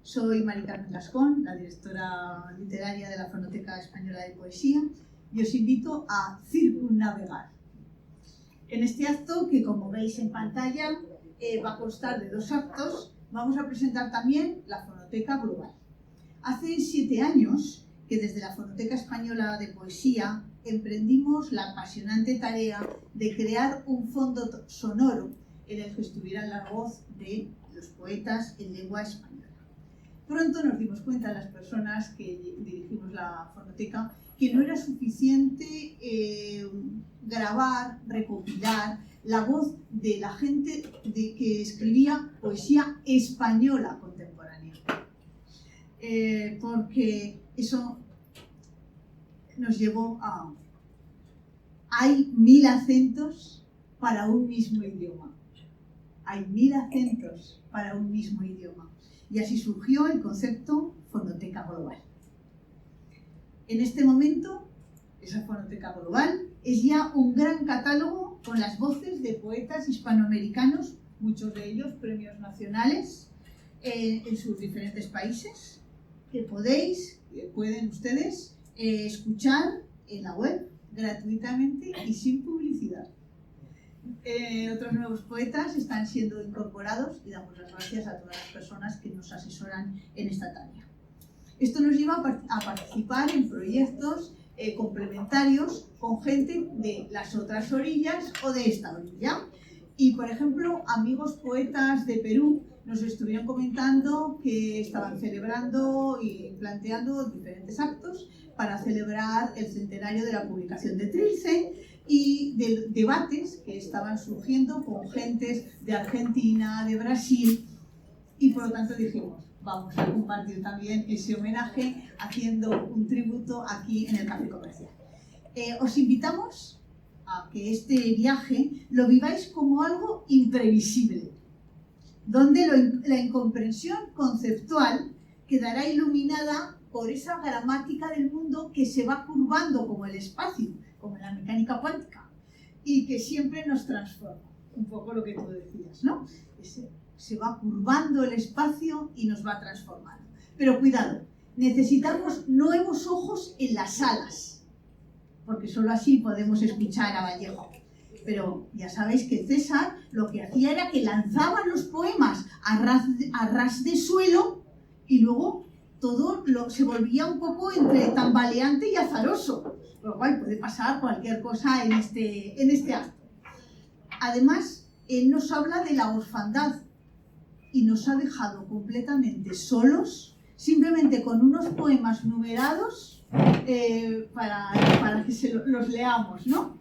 Soy Mari Carmen Gascón, la directora literaria de la Fonoteca Española de Poesía, y os invito a circunnavegar. En este acto, que como veis en pantalla, va a constar de 2 actos, vamos a presentar también la Fonoteca Global. Hace 7 años que desde la Fonoteca Española de Poesía emprendimos la apasionante tarea de crear un fondo sonoro en el que estuviera la voz de los poetas en lengua española. Pronto nos dimos cuenta, las personas que dirigimos la fonoteca, que no era suficiente grabar, recopilar la voz de la gente que escribía poesía española contemporánea. Porque eso nos llevó a... Hay 1000 acentos para un mismo idioma. Hay 1000 acentos para un mismo idioma. Y así surgió el concepto Fonoteca Global. En este momento, esa Fonoteca Global es ya un gran catálogo con las voces de poetas hispanoamericanos, muchos de ellos premios nacionales en sus diferentes países, que pueden ustedes escuchar en la web gratuitamente y sin publicidad. Otros nuevos poetas están siendo incorporados y damos las gracias a todas las personas que nos asesoran en esta tarea. Esto nos lleva a participar en proyectos complementarios con gente de las otras orillas o de esta orilla. Y, por ejemplo, amigos poetas de Perú nos estuvieron comentando que estaban celebrando y planteando diferentes actos para celebrar el centenario de la publicación de Trilce y de debates que estaban surgiendo con gentes de Argentina, de Brasil, y por lo tanto dijimos, vamos a compartir también ese homenaje haciendo un tributo aquí en el Café Comercial. Os invitamos a que este viaje lo viváis como algo imprevisible, donde la incomprensión conceptual quedará iluminada por esa gramática del mundo que se va curvando como el espacio, como en la mecánica cuántica, y que siempre nos transforma. Un poco lo que tú decías, ¿no? Se va curvando el espacio y nos va transformando. Pero cuidado, necesitamos nuevos ojos en las salas, porque solo así podemos escuchar a Vallejo. Pero ya sabéis que César lo que hacía era que lanzaba los poemas a ras de suelo y luego todo se volvía un poco entre tambaleante y azaroso, por lo cual puede pasar cualquier cosa en este acto. Además, él nos habla de la orfandad y nos ha dejado completamente solos, simplemente con unos poemas numerados para que los leamos, ¿no?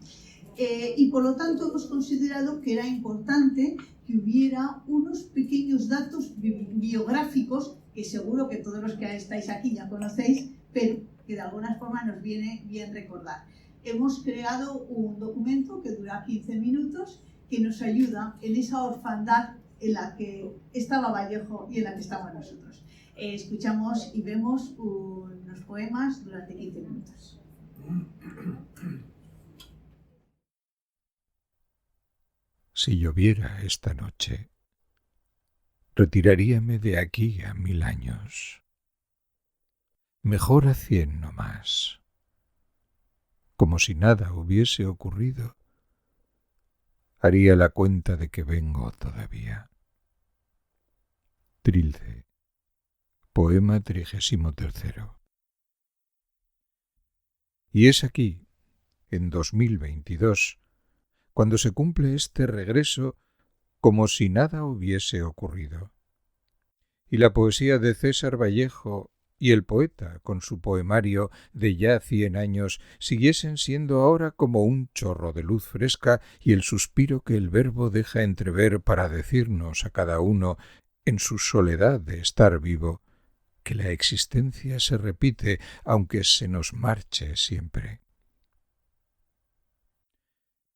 Y por lo tanto hemos considerado que era importante que hubiera unos pequeños datos biográficos que seguro que todos los que estáis aquí ya conocéis, pero que de alguna forma nos viene bien recordar. Hemos creado un documento que dura 15 minutos que nos ayuda en esa orfandad en la que estaba Vallejo y en la que estamos nosotros. Escuchamos y vemos unos poemas durante 15 minutos. Si lloviera esta noche, retiraríame de aquí a 1000 años. Mejor a 100 no más. Como si nada hubiese ocurrido, haría la cuenta de que vengo todavía. Trilce, poema 33. Y es aquí, en 2022, cuando se cumple este regreso como si nada hubiese ocurrido. Y la poesía de César Vallejo y el poeta, con su poemario de ya 100 años, siguiesen siendo ahora como un chorro de luz fresca y el suspiro que el verbo deja entrever para decirnos a cada uno, en su soledad de estar vivo, que la existencia se repite aunque se nos marche siempre.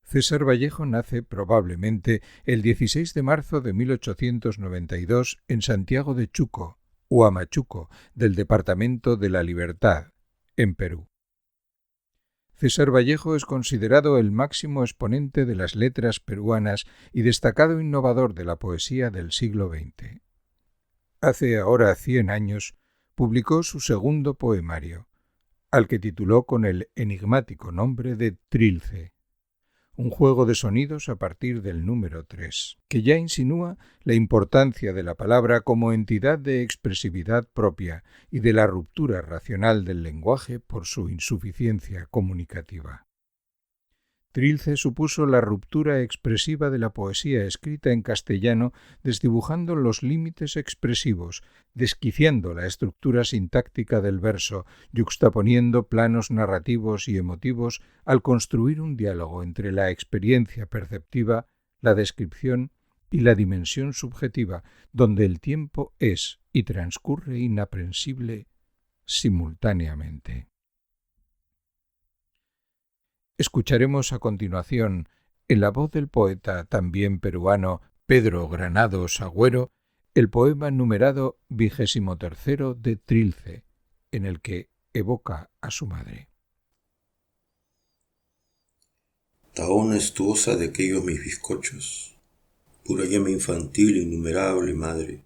César Vallejo nace probablemente el 16 de marzo de 1892 en Santiago de Chuco, Huamachuco, del departamento de La Libertad, en Perú. César Vallejo es considerado el máximo exponente de las letras peruanas y destacado innovador de la poesía del siglo XX. hace ahora 100 años, publicó su segundo poemario, al que tituló con el enigmático nombre de Trilce, un juego de sonidos a partir del número 3, que ya insinúa la importancia de la palabra como entidad de expresividad propia y de la ruptura racional del lenguaje por su insuficiencia comunicativa. Trilce supuso la ruptura expresiva de la poesía escrita en castellano, desdibujando los límites expresivos, desquiciando la estructura sintáctica del verso, yuxtaponiendo planos narrativos y emotivos al construir un diálogo entre la experiencia perceptiva, la descripción y la dimensión subjetiva, donde el tiempo es y transcurre inaprensible simultáneamente. Escucharemos a continuación, en la voz del poeta también peruano Pedro Granados Agüero, el poema numerado 23 de Trilce, en el que evoca a su madre. Tahona estuosa de aquellos mis bizcochos, pura llama infantil innumerable madre,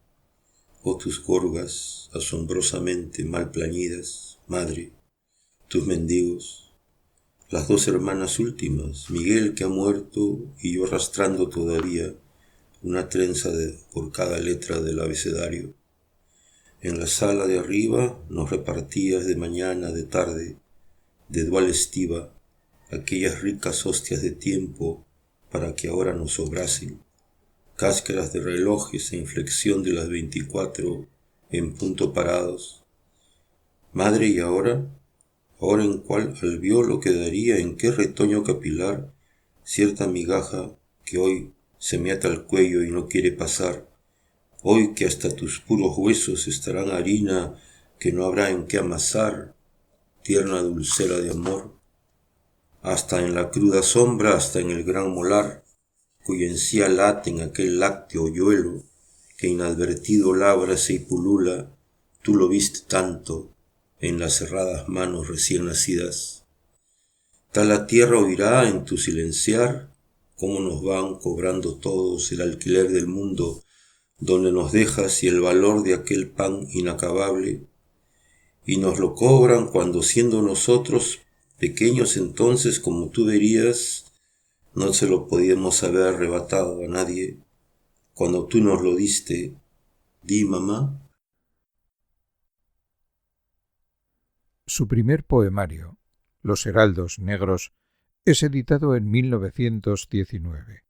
oh tus gorgas asombrosamente mal plañidas, madre, tus mendigos, las dos hermanas últimas, Miguel que ha muerto y yo arrastrando todavía una trenza por cada letra del abecedario. En la sala de arriba nos repartías de mañana, de tarde, de dual estiva, aquellas ricas hostias de tiempo para que ahora nos sobrasen, cáscaras de relojes e inflexión de las 24 en punto parados. Madre, ¿y ahora? Ahora en cuál alvéolo quedaría, en qué retoño capilar, cierta migaja que hoy se me ata al cuello y no quiere pasar, hoy que hasta tus puros huesos estarán harina que no habrá en qué amasar, tierna dulcera de amor, hasta en la cruda sombra, hasta en el gran molar, cuya encía late en aquel lácteo hoyuelo, que inadvertido lábrase y pulula, tú lo viste tanto, en las cerradas manos recién nacidas. Tal la tierra oirá en tu silenciar, cómo nos van cobrando todos el alquiler del mundo, donde nos dejas y el valor de aquel pan inacabable, y nos lo cobran cuando siendo nosotros pequeños entonces, como tú verías, no se lo podíamos haber arrebatado a nadie, cuando tú nos lo diste, di mamá. Su primer poemario, Los Heraldos Negros, es editado en 1919.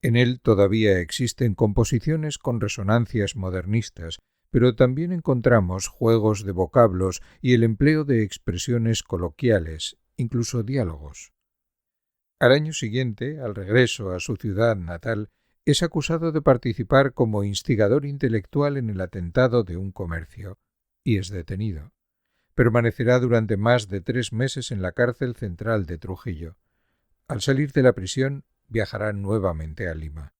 En él todavía existen composiciones con resonancias modernistas, pero también encontramos juegos de vocablos y el empleo de expresiones coloquiales, incluso diálogos. Al año siguiente, al regreso a su ciudad natal, es acusado de participar como instigador intelectual en el atentado de un comercio, y es detenido. Permanecerá durante más de 3 meses en la cárcel central de Trujillo. Al salir de la prisión, viajará nuevamente a Lima.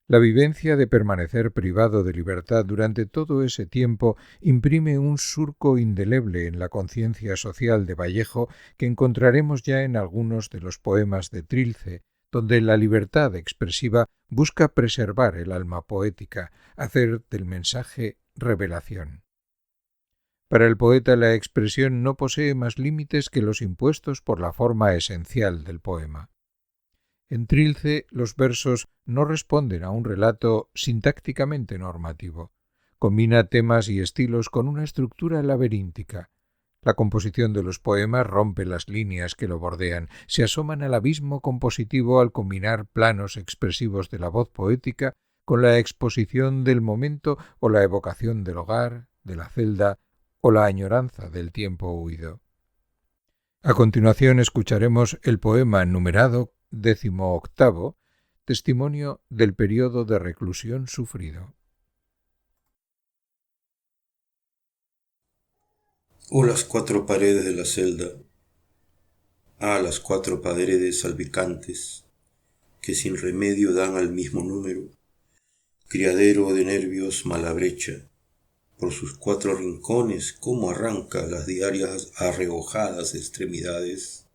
La vivencia de permanecer privado de libertad durante todo ese tiempo imprime un surco indeleble en la conciencia social de Vallejo que encontraremos ya en algunos de los poemas de Trilce, donde la libertad expresiva busca preservar el alma poética, hacer del mensaje revelación. Para el poeta la expresión no posee más límites que los impuestos por la forma esencial del poema. En Trilce los versos no responden a un relato sintácticamente normativo. Combina temas y estilos con una estructura laberíntica. La composición de los poemas rompe las líneas que lo bordean, se asoman al abismo compositivo al combinar planos expresivos de la voz poética con la exposición del momento o la evocación del hogar, de la celda, o la añoranza del tiempo huido. A continuación escucharemos el poema numerado 18, testimonio del periodo de reclusión sufrido. Oh, las 4 paredes de la celda, las 4 paredes salpicantes, que sin remedio dan al mismo número, criadero de nervios mala brecha. Por sus 4 rincones, cómo arranca las diarias arregojadas extremidades.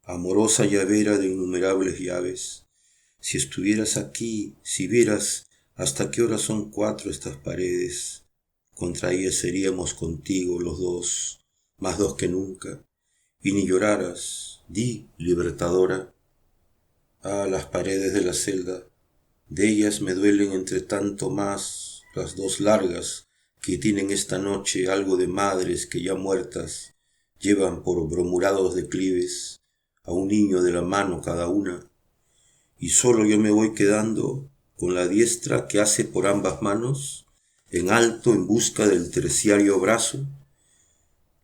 Amorosa llavera de innumerables llaves, si estuvieras aquí, si vieras ¿Hasta qué hora son 4 estas paredes? Contra ellas seríamos contigo los dos, más dos que nunca. Y ni lloraras, di, libertadora. Ah, las paredes de la celda, de ellas me duelen entre tanto más las dos largas que tienen esta noche algo de madres que ya muertas llevan por bromurados declives a un niño de la mano cada una, y solo yo me voy quedando con la diestra que hace por ambas manos en alto en busca del terciario brazo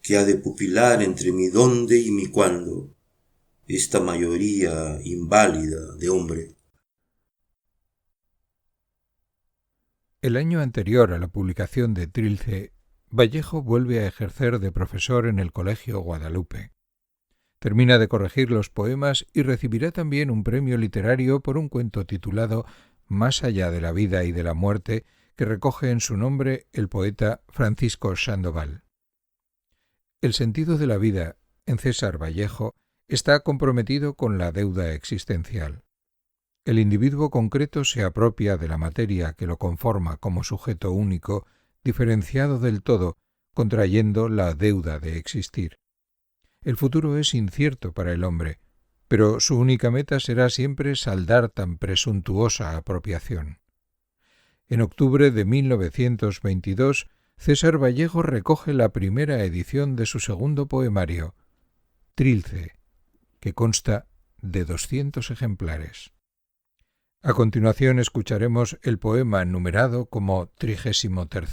que ha de pupilar entre mi dónde y mi cuándo, esta mayoría inválida de hombre. El año anterior a la publicación de Trilce, Vallejo vuelve a ejercer de profesor en el Colegio Guadalupe. Termina de corregir los poemas y recibirá también un premio literario por un cuento titulado Más allá de la vida y de la muerte, que recoge en su nombre el poeta Francisco Sandoval. El sentido de la vida, en César Vallejo, está comprometido con la deuda existencial. El individuo concreto se apropia de la materia que lo conforma como sujeto único, diferenciado del todo, contrayendo la deuda de existir. El futuro es incierto para el hombre, pero su única meta será siempre saldar tan presuntuosa apropiación. En octubre de 1922, César Vallejo recoge la primera edición de su segundo poemario, Trilce, que consta de 200 ejemplares. A continuación escucharemos el poema numerado como 33.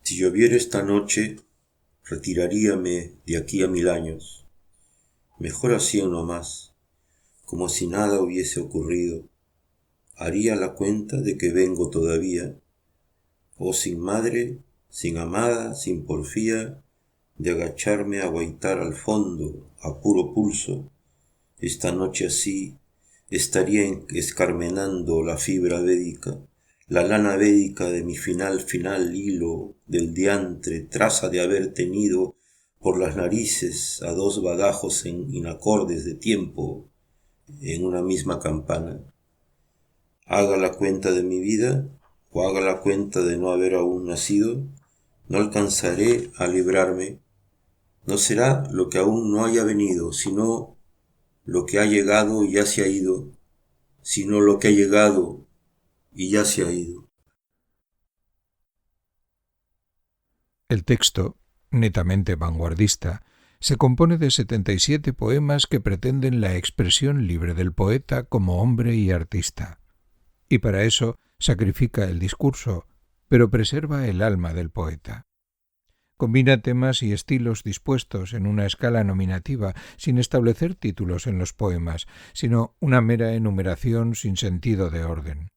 Si lloviera esta noche, retiraríame de aquí a 1000 años, mejor así o no más, como si nada hubiese ocurrido. Haría la cuenta de que vengo todavía, sin madre, sin amada, sin porfía, de agacharme a guaitar al fondo, a puro pulso. Esta noche así estaría escarmenando la fibra védica, la lana védica de mi final hilo del diantre, traza de haber tenido por las narices a 2 bagajos en inacordes de tiempo en una misma campana. Haga la cuenta de mi vida o haga la cuenta de no haber aún nacido, no alcanzaré a librarme. No será lo que aún no haya venido, sino lo que ha llegado y ya se ha ido, sino lo que ha llegado y ya se ha ido. El texto, netamente vanguardista, se compone de 77 poemas que pretenden la expresión libre del poeta como hombre y artista. Y para eso sacrifica el discurso, pero preserva el alma del poeta. Combina temas y estilos dispuestos en una escala nominativa, sin establecer títulos en los poemas, sino una mera enumeración sin sentido de orden.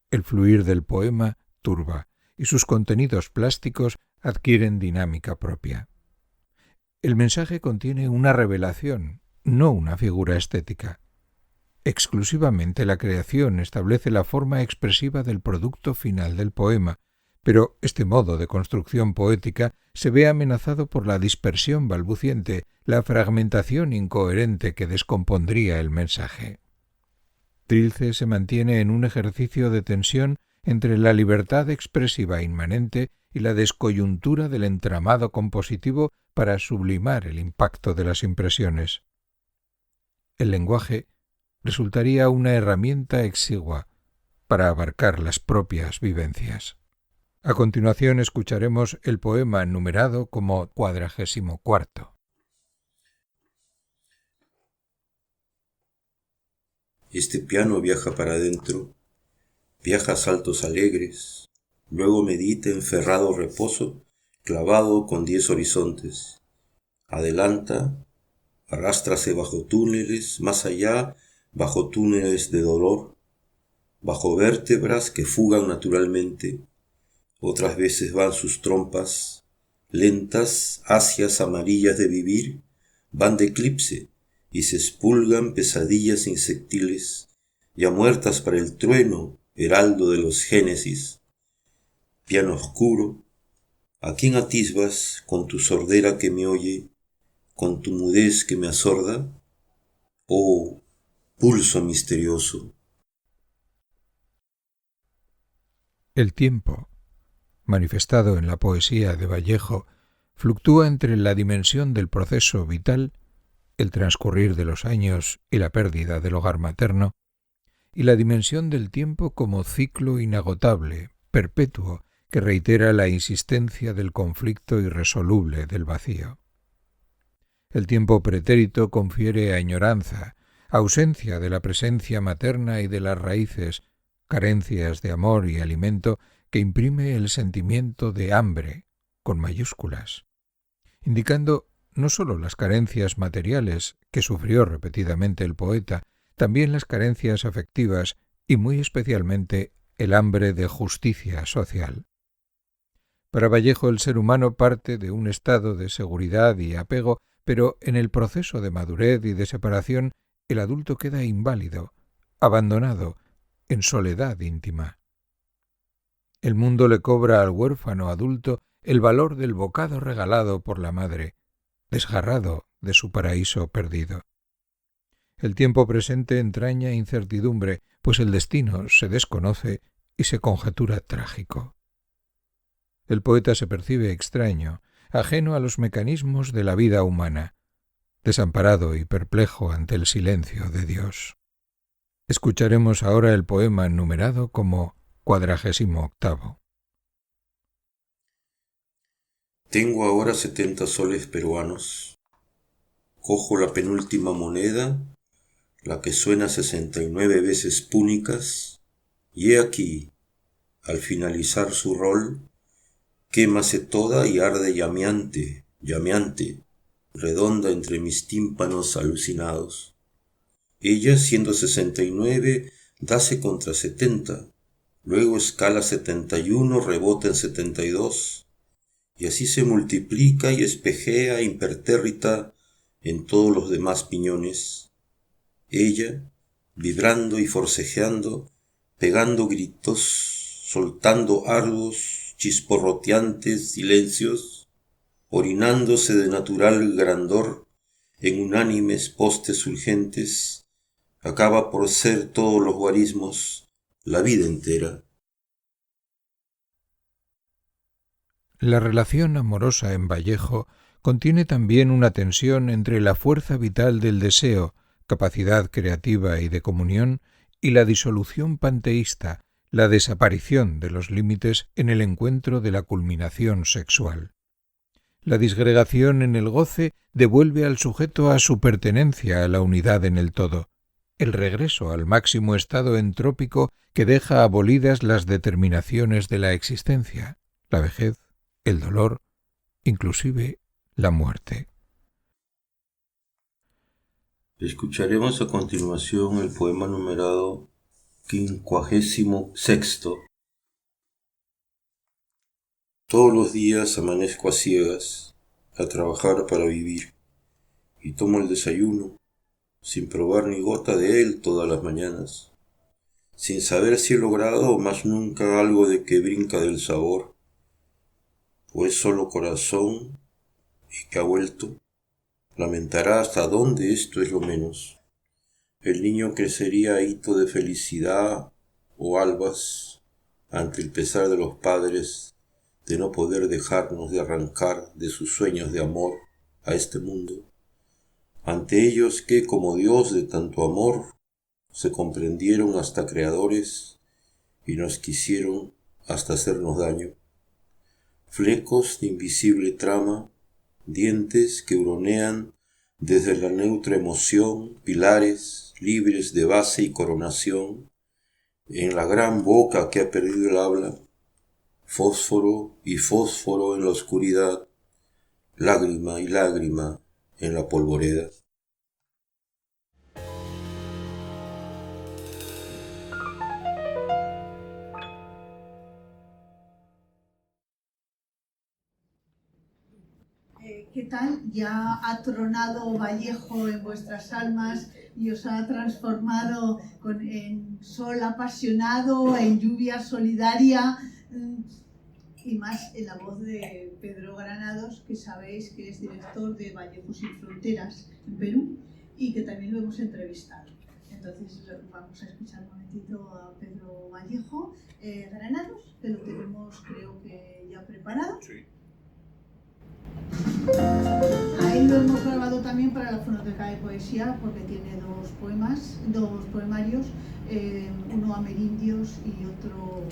El fluir del poema turba, y sus contenidos plásticos adquieren dinámica propia. El mensaje contiene una revelación, no una figura estética. Exclusivamente la creación establece la forma expresiva del producto final del poema, pero este modo de construcción poética se ve amenazado por la dispersión balbuciente, la fragmentación incoherente que descompondría el mensaje. Trilce se mantiene en un ejercicio de tensión entre la libertad expresiva inmanente y la descoyuntura del entramado compositivo para sublimar el impacto de las impresiones. El lenguaje resultaría una herramienta exigua para abarcar las propias vivencias. A continuación escucharemos el poema numerado como 44. Este piano viaja para adentro, viaja a saltos alegres, luego medita en ferrado reposo, clavado con 10 horizontes. Adelanta, arrástrase bajo túneles, más allá, bajo túneles de dolor, bajo vértebras que fugan naturalmente. Otras veces van sus trompas, lentas, asias amarillas de vivir, van de eclipse y se expulgan pesadillas insectiles, ya muertas para el trueno, heraldo de los génesis. Piano oscuro, ¿a quién atisbas con tu sordera que me oye, con tu mudez que me asorda? Oh, pulso misterioso. El tiempo, manifestado en la poesía de Vallejo, fluctúa entre la dimensión del proceso vital, el transcurrir de los años y la pérdida del hogar materno, y la dimensión del tiempo como ciclo inagotable, perpetuo, que reitera la insistencia del conflicto irresoluble del vacío. El tiempo pretérito confiere añoranza, ausencia de la presencia materna y de las raíces, carencias de amor y alimento que imprime el sentimiento de hambre, con mayúsculas, indicando no sólo las carencias materiales que sufrió repetidamente el poeta, también las carencias afectivas y muy especialmente el hambre de justicia social. Para Vallejo el ser humano parte de un estado de seguridad y apego, pero en el proceso de madurez y de separación el adulto queda inválido, abandonado, en soledad íntima. El mundo le cobra al huérfano adulto el valor del bocado regalado por la madre, desgarrado de su paraíso perdido. El tiempo presente entraña incertidumbre, pues el destino se desconoce y se conjetura trágico. El poeta se percibe extraño, ajeno a los mecanismos de la vida humana, desamparado y perplejo ante el silencio de Dios. Escucharemos ahora el poema numerado como 48. Tengo ahora 70 soles peruanos. Cojo la penúltima moneda, la que suena 69 veces púnicas, y he aquí, al finalizar su rol, quémase toda y arde llameante, llameante, redonda entre mis tímpanos alucinados. Ella, siendo 69, dase contra 70, luego escala 71, rebota en 72, y así se multiplica y espejea impertérrita en todos los demás piñones. Ella, vibrando y forcejeando, pegando gritos, soltando ardos, chisporroteantes silencios, orinándose de natural grandor en unánimes postes urgentes, acaba por ser todos los guarismos, la vida entera. La relación amorosa en Vallejo contiene también una tensión entre la fuerza vital del deseo, capacidad creativa y de comunión, y la disolución panteísta, la desaparición de los límites en el encuentro de la culminación sexual. La disgregación en el goce devuelve al sujeto a su pertenencia a la unidad en el todo, el regreso al máximo estado entrópico que deja abolidas las determinaciones de la existencia, la vejez, el dolor, inclusive la muerte. Escucharemos a continuación el poema numerado 56. Todos los días amanezco a ciegas, a trabajar para vivir, y tomo el desayuno, sin probar ni gota de él todas las mañanas, sin saber si he logrado o más nunca algo de que brinca del sabor, o es solo corazón y que ha vuelto, lamentará hasta dónde esto es lo menos. El niño crecería hito de felicidad o albas ante el pesar de los padres de no poder dejarnos de arrancar de sus sueños de amor a este mundo, ante ellos que, como Dios de tanto amor, se comprendieron hasta creadores y nos quisieron hasta hacernos daño. Flecos de invisible trama, dientes que huronean desde la neutra emoción, pilares libres de base y coronación, en la gran boca que ha perdido el habla, fósforo y fósforo en la oscuridad, lágrima y lágrima en la polvoreda. ¿Qué tal? ¿Ya ha tronado Vallejo en vuestras almas y os ha transformado en sol apasionado, en lluvia solidaria? Y más en la voz de Pedro Granados, que sabéis que es director de Vallejo Sin Fronteras en Perú y que también lo hemos entrevistado. Entonces vamos a escuchar un momentito a Pedro Vallejo Granados, que lo tenemos creo que ya preparado. Sí. A él lo hemos grabado también para la Fonoteca de Poesía porque tiene dos poemarios, uno Amerindios y otro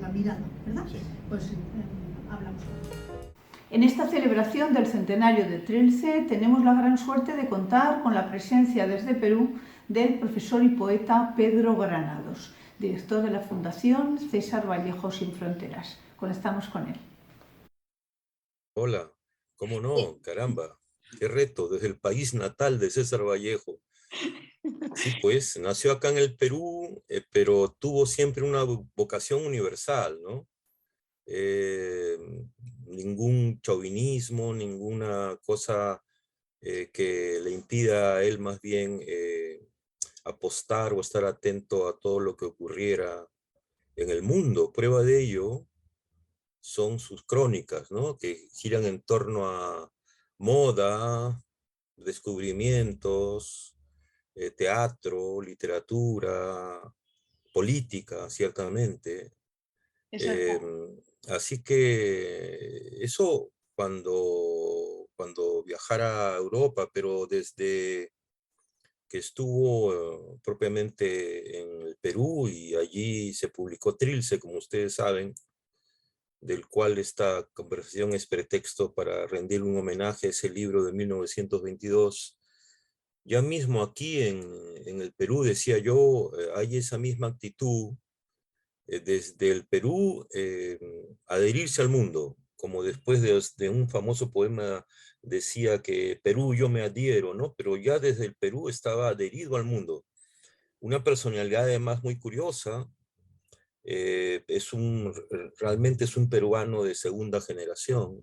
La Mirada, ¿verdad? Sí. Pues hablamos. En esta celebración del centenario de Trilce tenemos la gran suerte de contar con la presencia desde Perú del profesor y poeta Pedro Granados, director de la Fundación César Vallejo Sin Fronteras. Conectamos con él. Hola, ¿cómo no? Caramba, qué reto, desde el país natal de César Vallejo. Sí, pues, nació acá en el Perú, pero tuvo siempre una vocación universal, ¿no? Eh, Ningún chauvinismo, ninguna cosa que le impida a él más bien apostar o estar atento a todo lo que ocurriera en el mundo. Prueba de ello son sus crónicas, ¿no? Que giran en torno a moda, descubrimientos, teatro, literatura, política, ciertamente. Eh, Así que eso cuando viajara a Europa, pero desde que estuvo propiamente en el Perú y allí se publicó Trilce, como ustedes saben, del cual esta conversación es pretexto para rendir un homenaje a ese libro de 1922. Ya mismo aquí en el Perú, decía yo, hay esa misma actitud desde el Perú adherirse al mundo, como después de un famoso poema decía que Perú yo me adhiero, ¿no? Pero ya desde el Perú estaba adherido al mundo. Una personalidad además muy curiosa, realmente es un peruano de segunda generación,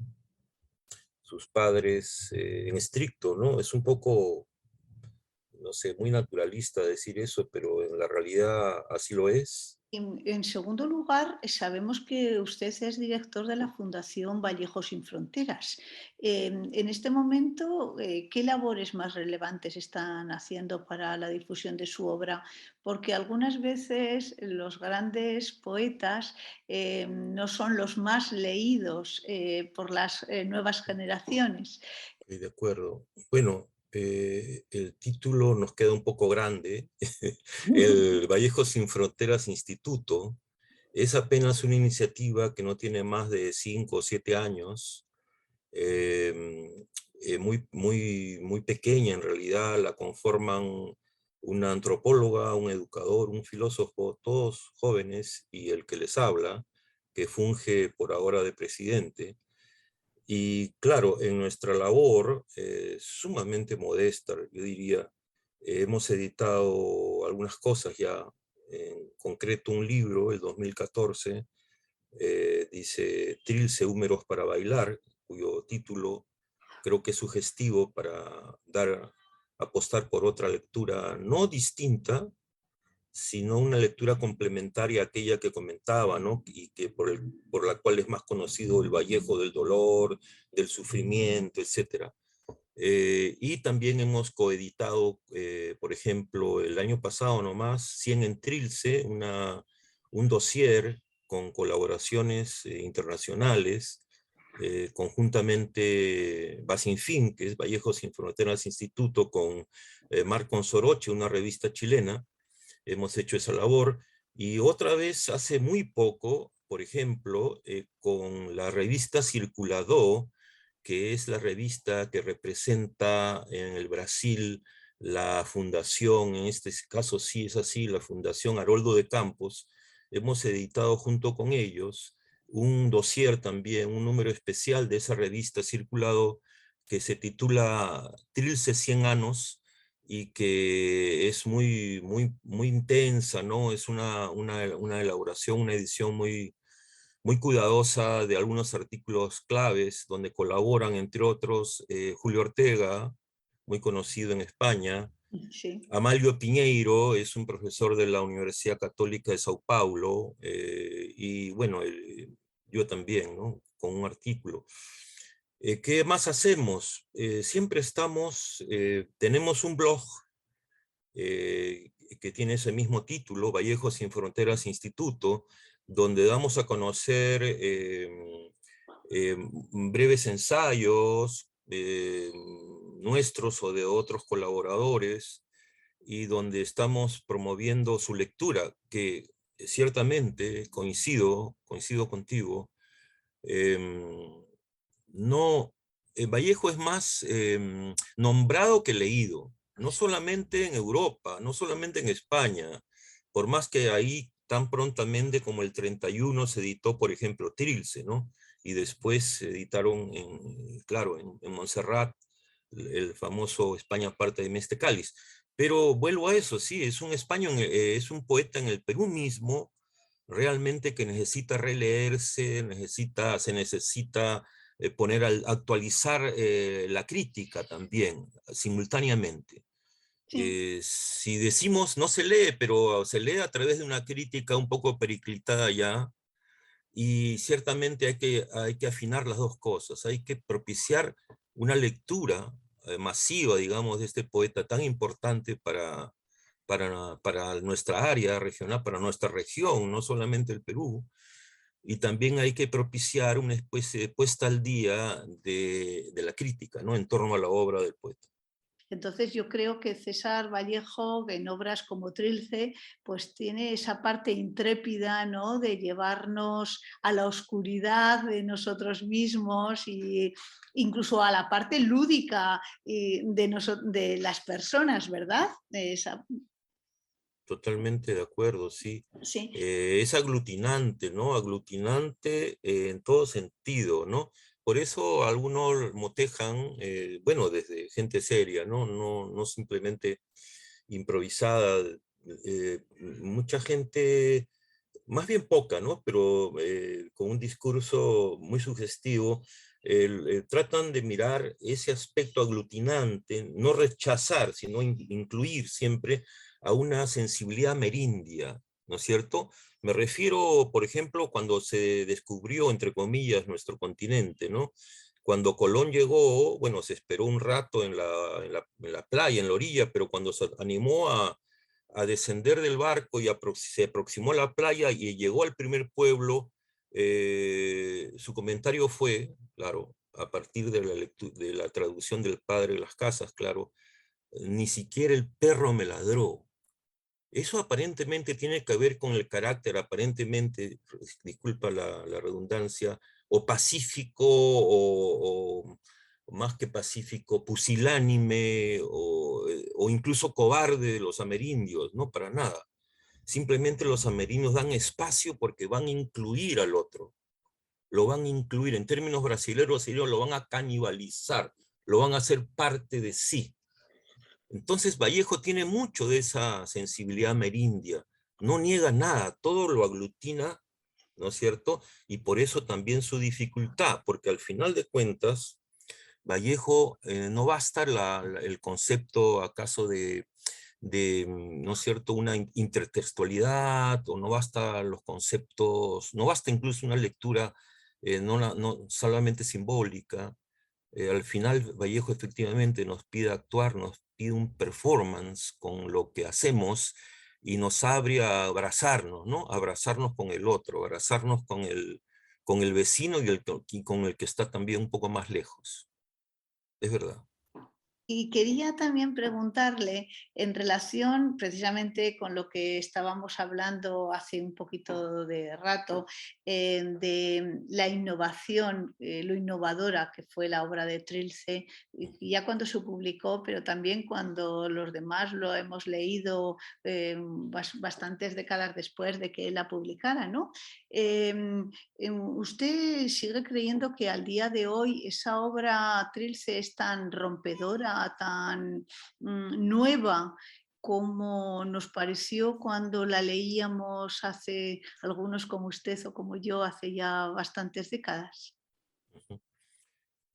sus padres en estricto, ¿no? Es un poco, no sé, muy naturalista decir eso, pero en la realidad así lo es. En segundo lugar, sabemos que usted es director de la Fundación Vallejo Sin Fronteras. En este momento, ¿qué labores más relevantes están haciendo para la difusión de su obra? Porque algunas veces los grandes poetas no son los más leídos por las nuevas generaciones. De acuerdo. Bueno, el título nos queda un poco grande. El Vallejo Sin Fronteras Instituto es apenas una iniciativa que no tiene más de 5 o 7 años, muy pequeña en realidad, la conforman una antropóloga, un educador, un filósofo, todos jóvenes, y el que les habla, que funge por ahora de presidente. Y claro, en nuestra labor, sumamente modesta, yo diría, hemos editado algunas cosas ya, en concreto un libro, el 2014, dice Trilce Húmeros para Bailar, cuyo título creo que es sugestivo para apostar por otra lectura no distinta, sino una lectura complementaria a aquella que comentaba, ¿no? Y que por la cual es más conocido el Vallejo del dolor, del sufrimiento, etcétera. Y también hemos coeditado, por ejemplo, el año pasado nomás, 100 en Trilce, un dossier con colaboraciones internacionales, conjuntamente va Sin Fin, que es Vallejo Sin Fronteras Instituto, con Marco Soroche, una revista chilena. Hemos hecho esa labor. Y otra vez, hace muy poco, por ejemplo, con la revista Circulador, que es la revista que representa en el Brasil la fundación, en este caso sí es así, la Fundación Haroldo de Campos, hemos editado junto con ellos un dossier también, un número especial de esa revista Circulado que se titula Trilce 100 años y que es muy intensa, ¿no? Es una elaboración, una edición muy cuidadosa de algunos artículos claves donde colaboran, entre otros, Julio Ortega, muy conocido en España. Sí. Amalio Piñeiro es un profesor de la Universidad Católica de Sao Paulo, y bueno, yo también, ¿no? Con un artículo. ¿Qué más hacemos? Siempre tenemos un blog que tiene ese mismo título, Vallejo Sin Fronteras Instituto, donde damos a conocer breves ensayos nuestros o de otros colaboradores, y donde estamos promoviendo su lectura, que ciertamente coincido contigo, no, Vallejo es más nombrado que leído, no solamente en Europa, no solamente en España, por más que ahí tan prontamente como el 31 se editó, por ejemplo, Trilce, ¿no? Y después se editaron, claro, en Montserrat, el famoso España parte de Meste Cáliz. Pero vuelvo a eso, sí, es un español, es un poeta en el Perú mismo, realmente que necesita releerse, se necesita actualizar la crítica también, simultáneamente. Sí. Si decimos no se lee, pero se lee a través de una crítica un poco periclitada ya, y ciertamente hay que afinar las dos cosas, hay que propiciar una lectura masiva, digamos, de este poeta tan importante para nuestra área regional, para nuestra región, no solamente el Perú, y también hay que propiciar una especie de puesta al día de la crítica, ¿no? En torno a la obra del poeta. Entonces yo creo que César Vallejo, en obras como Trilce, pues tiene esa parte intrépida, ¿no? De llevarnos a la oscuridad de nosotros mismos e incluso a la parte lúdica de las personas, ¿verdad? Totalmente de acuerdo, sí. Sí. Es aglutinante, ¿no? Aglutinante en todo sentido, ¿no? Por eso algunos motejan, bueno, desde gente seria, ¿no? No simplemente improvisada. Mucha gente, más bien poca, ¿no? Pero con un discurso muy sugestivo, tratan de mirar ese aspecto aglutinante, no rechazar, sino incluir siempre a una sensibilidad amerindia, ¿no es cierto? Me refiero, por ejemplo, cuando se descubrió, entre comillas, nuestro continente, ¿no? Cuando Colón llegó, bueno, se esperó un rato en la playa, en la orilla, pero cuando se animó a descender del barco y se aproximó a la playa y llegó al primer pueblo, su comentario fue, claro, a partir de de la traducción del padre de las casas, claro, ni siquiera el perro me ladró. Eso aparentemente tiene que ver con el carácter, aparentemente, disculpa la redundancia, o pacífico, o más que pacífico, pusilánime, o incluso cobarde de los amerindios, no para nada. Simplemente los amerindios dan espacio porque van a incluir al otro, lo van a incluir, en términos brasileños, ellos lo van a canibalizar, lo van a hacer parte de sí. Entonces Vallejo tiene mucho de esa sensibilidad amerindia, no niega nada, todo lo aglutina, ¿no es cierto? Y por eso también su dificultad, porque al final de cuentas, Vallejo no basta el concepto acaso ¿no es cierto?, una intertextualidad, o no basta los conceptos, no basta incluso una lectura no solamente simbólica. Al final Vallejo efectivamente nos pide actuar, nos pide un performance con lo que hacemos y nos abre a abrazarnos, ¿no? Abrazarnos con el otro, abrazarnos con el vecino y con el que está también un poco más lejos. Es verdad. Y quería también preguntarle, en relación precisamente con lo que estábamos hablando hace un poquito de rato, de la innovación, lo innovadora que fue la obra de Trilce, ya cuando se publicó, pero también cuando los demás lo hemos leído bastantes décadas después de que él la publicara, ¿no? ¿Usted sigue creyendo que al día de hoy esa obra Trilce es tan rompedora, tan nueva como nos pareció cuando la leíamos hace algunos como usted o como yo hace ya bastantes décadas?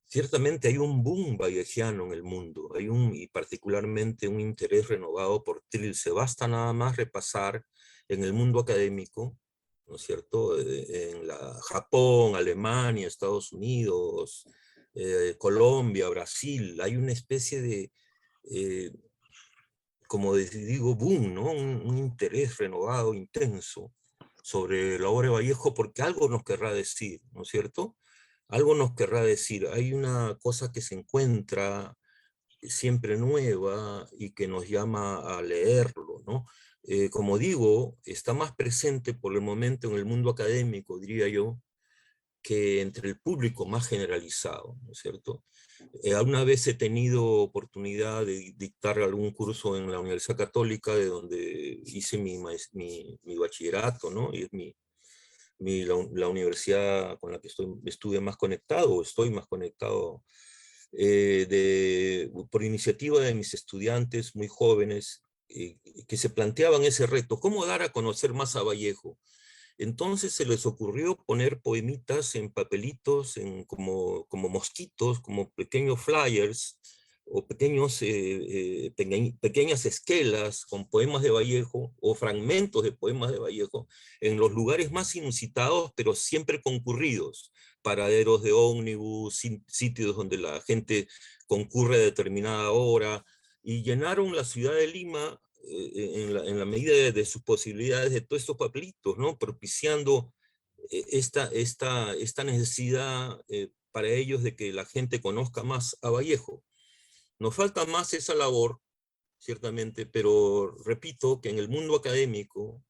Ciertamente hay un boom vallejiano en el mundo, y particularmente un interés renovado por Trilce. Basta nada más repasar en el mundo académico, ¿no es cierto? En Japón, Alemania, Estados Unidos, Colombia, Brasil, hay una especie de como digo, boom, ¿no? Un interés renovado, intenso, sobre la obra de Vallejo, porque algo nos querrá decir, ¿no es cierto? Algo nos querrá decir. Hay una cosa que se encuentra siempre nueva y que nos llama a leerlo, ¿no? Como digo, está más presente por el momento en el mundo académico, diría yo, que entre el público más generalizado, ¿no es cierto? Alguna vez he tenido oportunidad de dictar algún curso en la Universidad Católica, de donde hice mi bachillerato, ¿no? Y es la universidad con la que estuve más conectado, o estoy más conectado, por iniciativa de mis estudiantes muy jóvenes, que se planteaban ese reto: ¿cómo dar a conocer más a Vallejo? Entonces se les ocurrió poner poemitas en papelitos, como mosquitos, como pequeños flyers, o pequeñas esquelas con poemas de Vallejo, o fragmentos de poemas de Vallejo, en los lugares más inusitados, pero siempre concurridos: paraderos de ómnibus, sitios donde la gente concurre a determinada hora, y llenaron la ciudad de Lima, en la medida de sus posibilidades, de todos estos papelitos, ¿no? Propiciando esta necesidad, para ellos, de que la gente conozca más a Vallejo. Nos falta más esa labor, ciertamente, pero repito que en el mundo académico,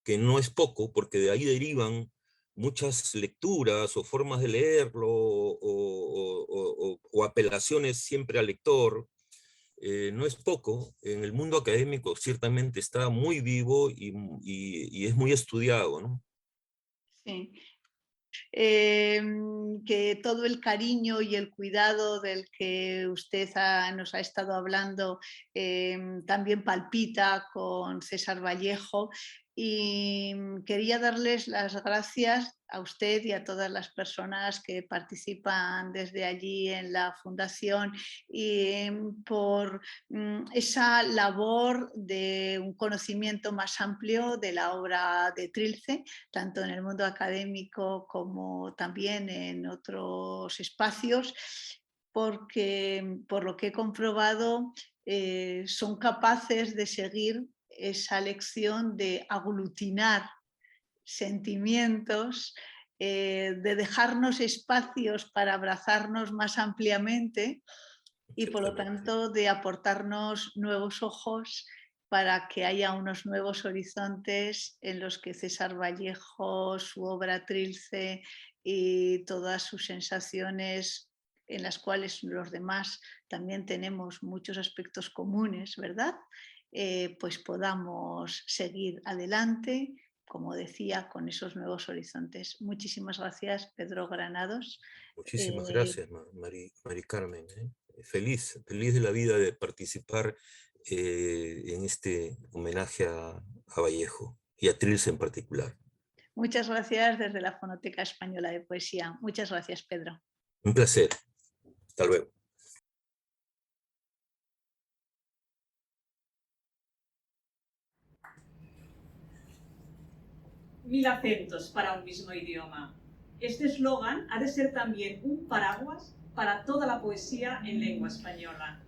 que no es poco, porque de ahí derivan muchas lecturas o formas de leerlo, o apelaciones siempre al lector, no es poco. En el mundo académico ciertamente está muy vivo y es muy estudiado, ¿no? Sí. Que todo el cariño y el cuidado del que usted nos ha estado hablando también palpita con César Vallejo, y quería darles las gracias a usted y a todas las personas que participan desde allí en la fundación, y por esa labor de un conocimiento más amplio de la obra de Trilce, tanto en el mundo académico como también en otros espacios, porque por lo que he comprobado son capaces de seguir esa lección de aglutinar sentimientos, de dejarnos espacios para abrazarnos más ampliamente, y por lo tanto de aportarnos nuevos ojos para que haya unos nuevos horizontes en los que César Vallejo, su obra Trilce y todas sus sensaciones, en las cuales los demás también tenemos muchos aspectos comunes, ¿verdad? Pues podamos seguir adelante, como decía, con esos nuevos horizontes. Muchísimas gracias, Pedro Granados. Muchísimas gracias, Mari Carmen. Feliz de la vida de participar en este homenaje a Vallejo y a Trilce en particular. Muchas gracias desde la Fonoteca Española de Poesía. Muchas gracias, Pedro. Un placer. Hasta luego. Mil acentos para un mismo idioma. Este eslogan ha de ser también un paraguas para toda la poesía en lengua española.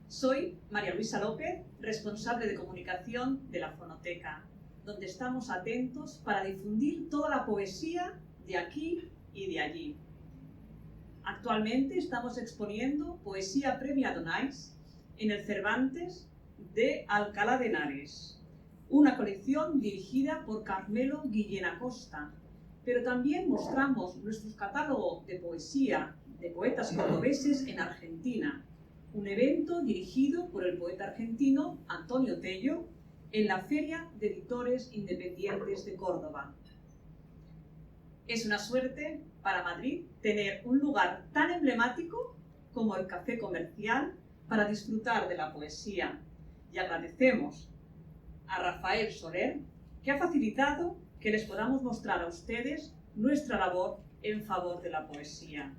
Soy María Luisa López, responsable de comunicación de la Fonoteca, donde estamos atentos para difundir toda la poesía de aquí y de allí. Actualmente estamos exponiendo Poesía Premio Adonais en el Cervantes de Alcalá de Henares, una colección dirigida por Carmelo Guillén Acosta, pero también mostramos nuestro catálogo de poesía de poetas cordobeses en Argentina, un evento dirigido por el poeta argentino Antonio Tello en la Feria de Editores Independientes de Córdoba. Es una suerte para Madrid tener un lugar tan emblemático como el Café Comercial para disfrutar de la poesía, y agradecemos a Rafael Soler, que ha facilitado que les podamos mostrar a ustedes nuestra labor en favor de la poesía.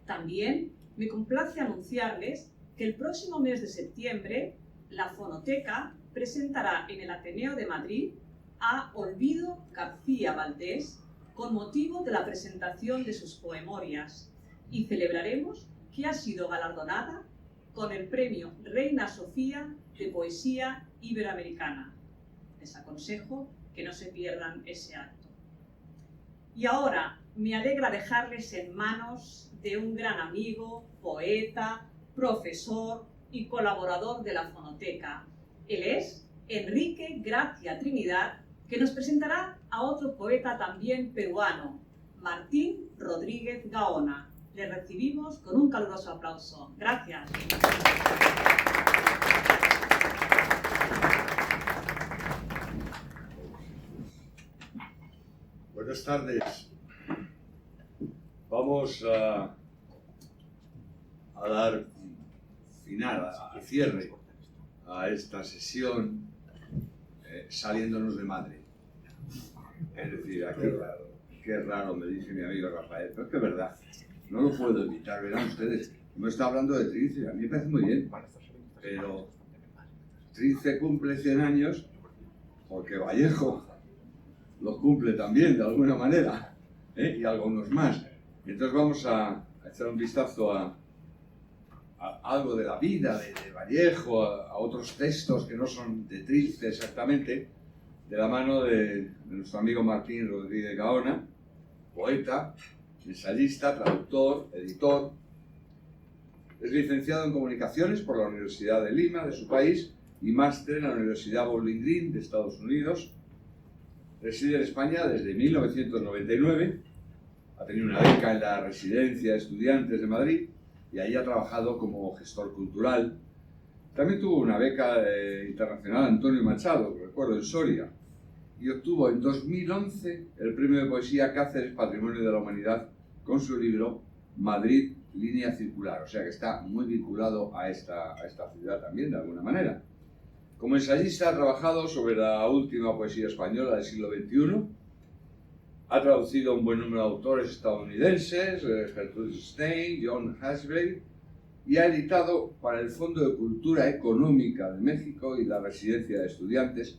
También me complace anunciarles que el próximo mes de septiembre la Fonoteca presentará en el Ateneo de Madrid a Olvido García Valdés con motivo de la presentación de sus poemorias, y celebraremos que ha sido galardonada con el premio Reina Sofía de poesía iberoamericana. Les aconsejo que no se pierdan ese acto. Y ahora me alegra dejarles en manos de un gran amigo, poeta, profesor y colaborador de la Fonoteca. Él es Enrique Gracia Trinidad, que nos presentará a otro poeta también peruano, Martín Rodríguez Gaona. Le recibimos con un caluroso aplauso. Gracias. Buenas tardes. Vamos a dar final, a cierre a esta sesión saliéndonos de Madrid. Es decir, qué raro, me dice mi amigo Rafael, pero es que es verdad, no lo puedo evitar, verán ustedes, me está hablando de Trince, a mí me parece muy bien, pero Trince cumple 100 años porque Vallejo los cumple también, de alguna manera, y algunos más. Entonces vamos a echar un vistazo a algo de la vida de Vallejo, a otros textos que no son de Trince exactamente, de la mano de nuestro amigo Martín Rodríguez Gaona, poeta, ensayista, traductor, editor. Es licenciado en Comunicaciones por la Universidad de Lima, de su país, y máster en la Universidad Bowling Green de Estados Unidos. Reside en España desde 1999, ha tenido una beca en la Residencia de Estudiantes de Madrid y ahí ha trabajado como gestor cultural. También tuvo una beca internacional Antonio Machado, que recuerdo, en Soria, y obtuvo en 2011 el premio de poesía Cáceres Patrimonio de la Humanidad con su libro Madrid, línea circular, o sea que está muy vinculado a esta ciudad también, de alguna manera. Como ensayista ha trabajado sobre la última poesía española del siglo XXI, ha traducido a un buen número de autores estadounidenses, Gertrude Stein, John Hasbury, y ha editado para el Fondo de Cultura Económica de México y la Residencia de Estudiantes,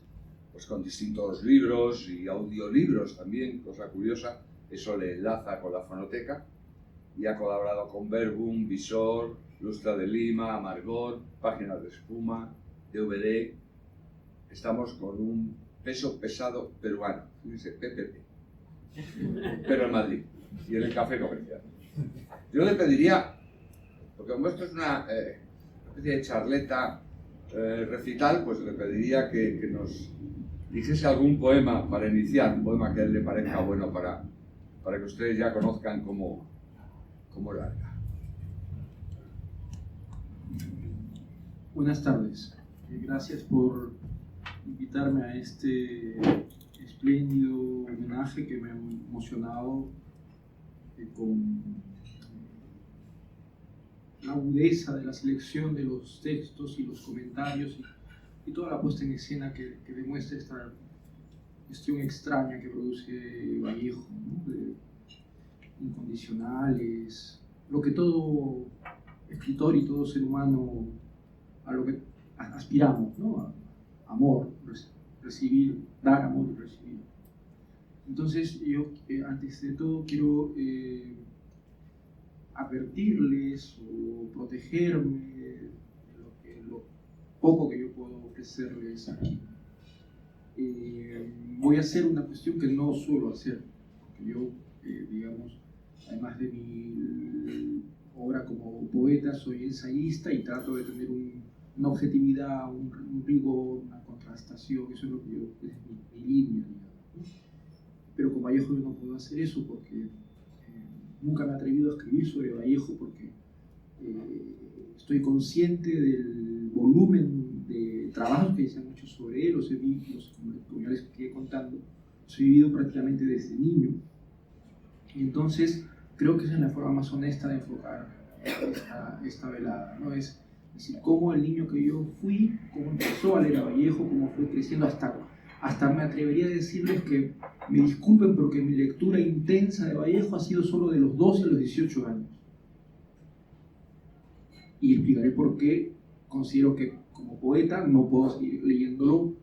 pues con distintos libros y audiolibros también, cosa curiosa, eso le enlaza con la Fonoteca, y ha colaborado con Verbum, Visor, Lustra de Lima, Amargor, Páginas de Espuma, DVD. Estamos con un peso pesado peruano, fíjense, PPP, pero en Madrid y en el Café Comercial. Yo le pediría, porque como esto es una especie de charleta recital, pues le pediría que nos dijese algún poema para iniciar, un poema que a él le parezca bueno para que ustedes ya conozcan cómo larga. Buenas tardes. Gracias por invitarme a este espléndido homenaje que me ha emocionado con la agudeza de la selección de los textos y los comentarios y toda la puesta en escena que demuestra esta cuestión extraña que produce Vallejo, ¿no? De incondicionales, lo que todo escritor y todo ser humano a lo que aspiramos, ¿no? Amor, recibir, dar amor y recibir. Entonces yo antes de todo quiero advertirles o protegerme de lo poco que yo puedo ofrecerles aquí. Voy a hacer una cuestión que no suelo hacer, porque yo, digamos, además de mi obra como poeta, soy ensayista y trato de tener una objetividad, un rigor, una contrastación, eso es lo que yo, es mi línea, digamos. Pero con Vallejo yo no puedo hacer eso porque nunca me he atrevido a escribir sobre Vallejo porque estoy consciente del volumen de trabajos que se han hecho sobre él, los como ya les quedé contando, los he vivido prácticamente desde niño. Y entonces creo que esa es la forma más honesta de enfocar esta velada, ¿no? Es decir, cómo el niño que yo fui, cómo empezó a leer a Vallejo, cómo fue creciendo hasta me atrevería a decirles que me disculpen porque mi lectura intensa de Vallejo ha sido solo de los 12 a los 18 años. Y explicaré por qué considero que como poeta no puedo seguir leyéndolo,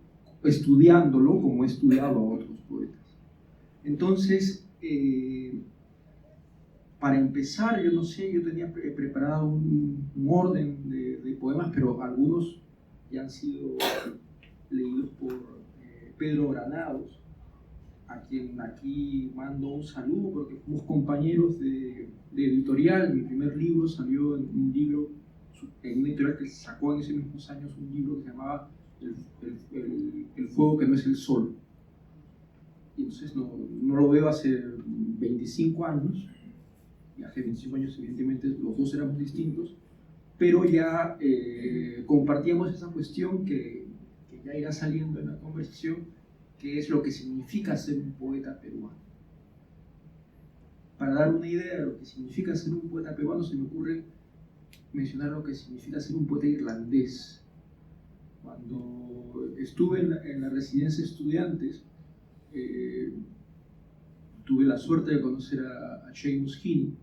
estudiándolo como he estudiado a otros poetas. Entonces, para empezar, yo no sé, yo tenía preparado un orden de poemas, pero algunos y han sido leídos por Pedro Granados, a quien aquí mando un saludo porque fuimos compañeros de editorial. Mi primer libro salió en un libro, en una editorial que sacó en esos mismos años un libro que se llamaba El fuego que no es el sol. Y entonces no lo veo hace 25 años, y hace 25 años evidentemente los dos éramos distintos, pero ya compartíamos esa cuestión que ya irá saliendo en la conversación, que es lo que significa ser un poeta peruano. Para dar una idea de lo que significa ser un poeta peruano, se me ocurre mencionar lo que significa ser un poeta irlandés. Cuando estuve en la residencia de estudiantes, tuve la suerte de conocer a Seamus Heaney,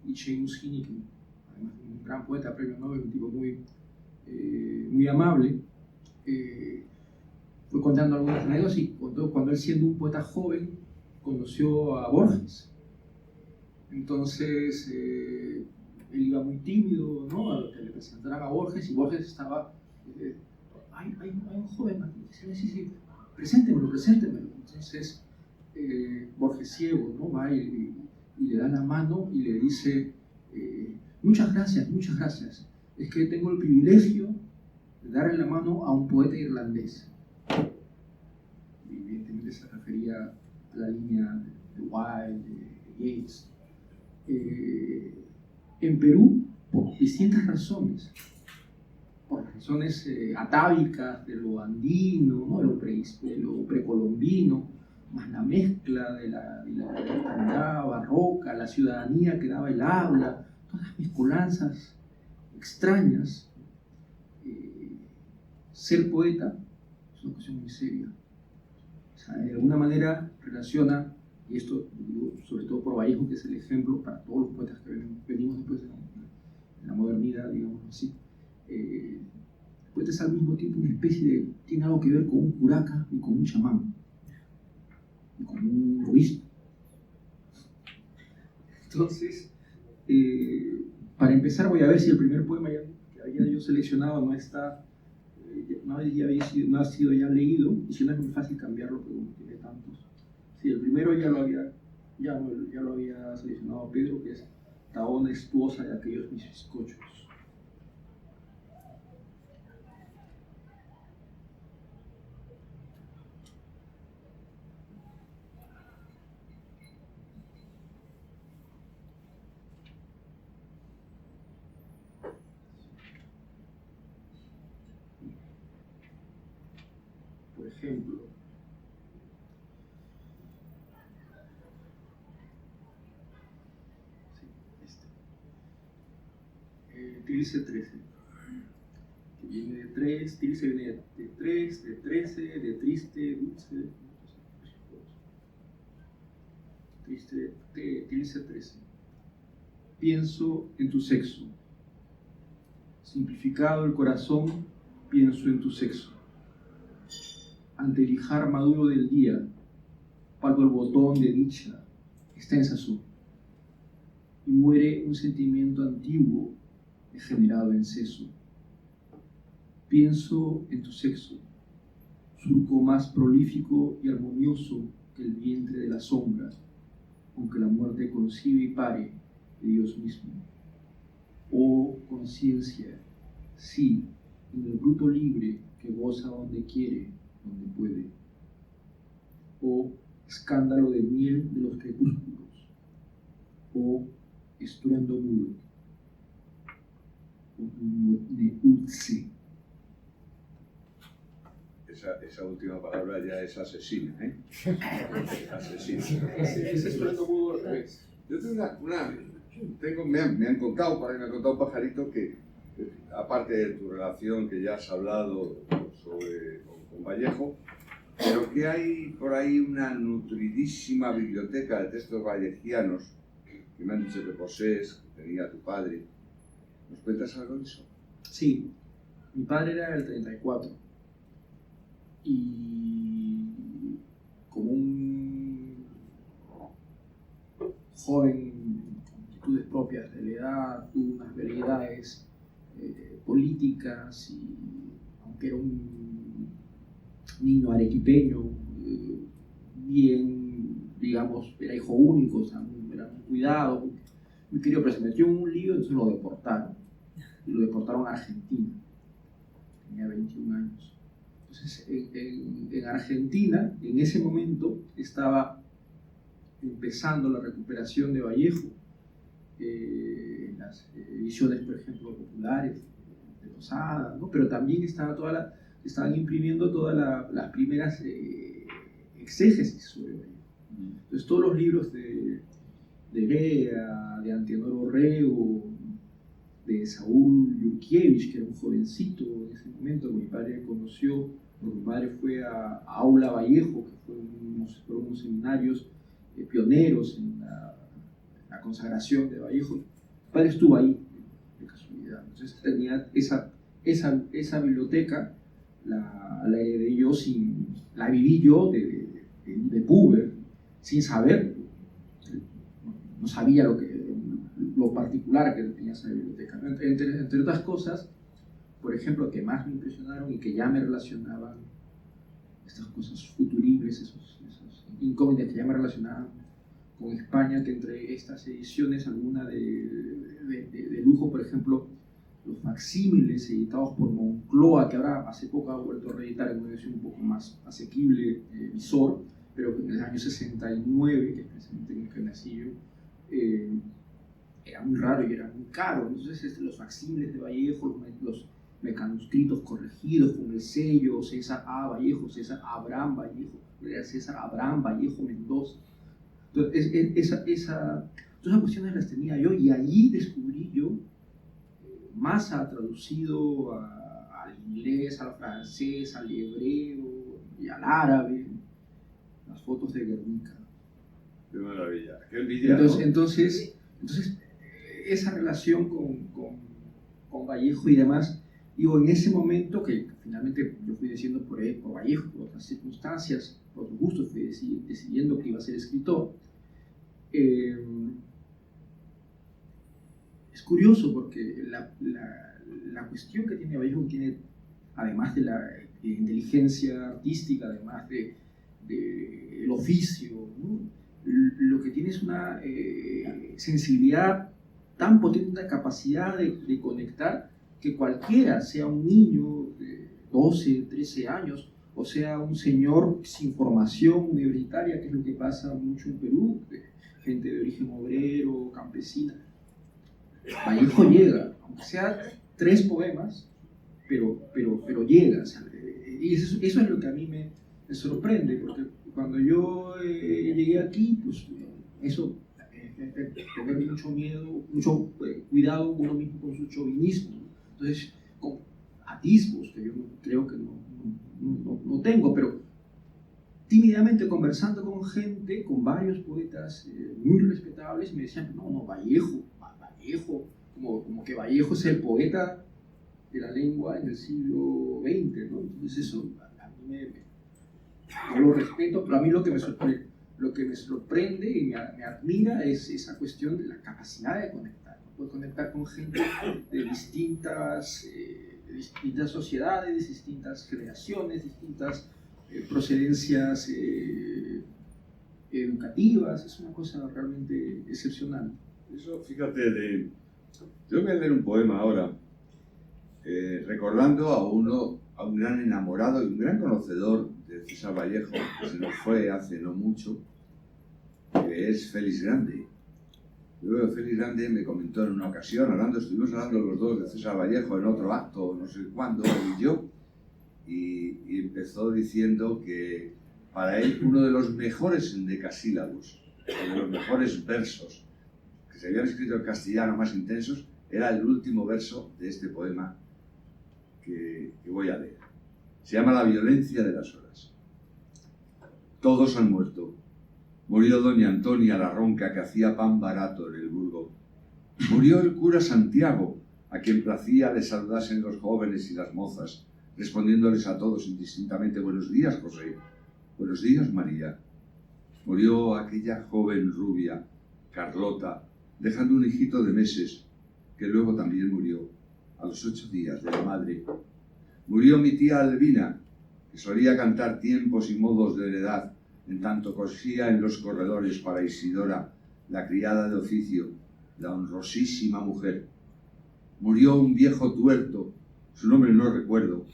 y Seamus Heaney, que además es un gran poeta, premio Nobel, un tipo muy amable, fue contando algunas anécdotas y contó cuando él, siendo un poeta joven, conoció a Borges. Entonces él iba muy tímido, ¿no?, a que le presentaran a Borges, y Borges estaba hay un joven aquí, sí, preséntemelo. Entonces Borges, ciego, ¿no?, va y le da la mano y le dice muchas gracias, es que tengo el privilegio de darle la mano a un poeta irlandés. Y evidentemente se refería a la línea de Wilde, de Yeats. En Perú, por distintas razones, por razones atávicas de lo andino, ¿no?, de lo precolombino, más la mezcla de la cristiandad barroca, la ciudadanía que daba el habla, todas las mezcolanzas extrañas. Ser poeta es una cuestión muy seria. O sea, de alguna manera relaciona, y esto digo sobre todo por Vallejo, que es el ejemplo para todos los poetas que venimos después de la modernidad, digamos así. El poeta es al mismo tiempo una especie de, tiene algo que ver con un curaca y con un chamán, y con un obispo. Entonces, para empezar, voy a ver si el primer poema que había yo seleccionado no ha sido ya leído, y si no es muy fácil cambiarlo porque no tiene tantos. Sí, el primero ya lo había seleccionado Pedro, que es Tahona estuosa de aquellos mis bizcochos. Por ejemplo, Trilce 13, que viene de 3, Trilce viene de 3, de 13, de triste, dulce, Trilce 13. Pienso en tu sexo. Simplificado el corazón, pienso en tu sexo. Ante el ijar maduro del día, palpo el botón de dicha, está en sazón. Y muere un sentimiento antiguo, degenerado en seso. Pienso en tu sexo, surco más prolífico y armonioso que el vientre de la sombra, aunque la muerte concibe y pare de Dios mismo. Oh conciencia, sí, en el bruto libre que goza donde quiere, donde puede. Oh escándalo de miel de los crepúsculos. Oh estruendo mudo. Oh neutse. Esa última palabra ya es asesina, ¿eh? Asesina. Ese estruendo mudo al revés. Yo tengo me han contado un pajarito que, aparte de tu relación que ya has hablado con Vallejo, pero que hay por ahí una nutridísima biblioteca de textos vallejianos que me han dicho que posees, que tenía tu padre. ¿Nos cuentas algo de eso? Sí, mi padre era del 34 y como un joven con actitudes propias de la edad, tuvo unas habilidades políticas y que era un niño arequipeño, bien, digamos, era hijo único, o sea, era muy cuidado, muy querido, pero se metió en un lío, entonces lo deportaron. Y lo deportaron a Argentina. Tenía 21 años. Entonces, en Argentina, en ese momento, estaba empezando la recuperación de Vallejo. Las ediciones, por ejemplo, populares de Lozada, ¿no? Pero también estaban imprimiendo todas las primeras exégesis sobre Vallejo. Entonces, todos los libros de Gea, de Antenor Orrego, de Saúl Yurkiewicz, que era un jovencito en ese momento, que mi padre conoció, porque mi padre fue a Aula Vallejo, que fueron unos seminarios pioneros en la consagración de Vallejo. Mi padre estuvo ahí, de casualidad. Entonces tenía esa biblioteca, la heredé yo, la viví yo de puber, sin saber. No sabía lo particular que tenía esa biblioteca. Entre otras cosas, por ejemplo, que más me impresionaron y que ya me relacionaban, estas cosas futuribles, esos incógnitas que ya me relacionaban con España, que entre estas ediciones, alguna de lujo, por ejemplo, los facsímiles editados por Moncloa, que ahora hace poco ha vuelto a reeditar en una edición un poco más asequible, visor, pero en el año 69, que es precisamente en el que nací yo, era muy raro y era muy caro. Entonces los facsímiles de Vallejo, los mecanuscritos corregidos con el sello César A. Vallejo, César Abraham Vallejo, era César Abraham Vallejo Mendoza. Entonces todas esas cuestiones las tenía yo, y allí descubrí yo. Massa ha traducido al inglés, al francés, al hebreo y al árabe las fotos de Guernica. Qué maravilla, qué envidia. Entonces esa relación con Vallejo y demás, digo, en ese momento que finalmente yo fui decidiendo por Vallejo, por otras circunstancias, por otros gustos, fui decidiendo que iba a ser escritor. Es curioso porque la cuestión que tiene Vallejo tiene, además de la inteligencia artística, además del oficio, ¿no? Lo que tiene es una sensibilidad tan potente, una capacidad de conectar, que cualquiera, sea un niño de 12, 13 años, o sea un señor sin formación universitaria, que es lo que pasa mucho en Perú, gente de origen obrero, campesina, Vallejo llega, aunque sea 3 poemas, pero llega, ¿sabes? Y eso es lo que a mí me sorprende, porque cuando yo llegué aquí, pues eso, tener mucho miedo, mucho cuidado uno mismo con su chauvinismo, ¿no? Entonces, con atisbos que yo creo que no tengo, pero tímidamente conversando con gente, con varios poetas muy respetables, me decían, no, Vallejo, como que Vallejo es el poeta de la lengua en el siglo XX, ¿no? Entonces eso a mí yo lo respeto, pero a mí lo que me sorprende y me admira es esa cuestión de la capacidad de conectar, ¿no? Poder conectar con gente de distintas sociedades, distintas generaciones, distintas procedencias educativas. Es una cosa realmente excepcional. Eso, fíjate, yo voy a leer un poema ahora, recordando a un gran enamorado y un gran conocedor de César Vallejo, que se nos fue hace no mucho, que es Félix Grande. Luego Félix Grande me comentó en una ocasión, estuvimos hablando los dos de César Vallejo en otro acto, no sé cuándo, él y yo, y empezó diciendo que para él uno de los mejores endecasílabos, de los mejores versos que se habían escrito en castellano más intensos, era el último verso de este poema que voy a leer. Se llama La violencia de las horas. Todos han muerto. Murió doña Antonia la ronca, que hacía pan barato en el Burgo. Murió el cura Santiago, a quien placía le saludasen los jóvenes y las mozas, respondiéndoles a todos indistintamente: buenos días, José, buenos días, María. Murió aquella joven rubia, Carlota, dejando un hijito de meses, que luego también murió a los 8 días de la madre. Murió mi tía Albina, que solía cantar tiempos y modos de heredad, en tanto cosía en los corredores para Isidora, la criada de oficio, la honrosísima mujer. Murió un viejo tuerto, su nombre no recuerdo,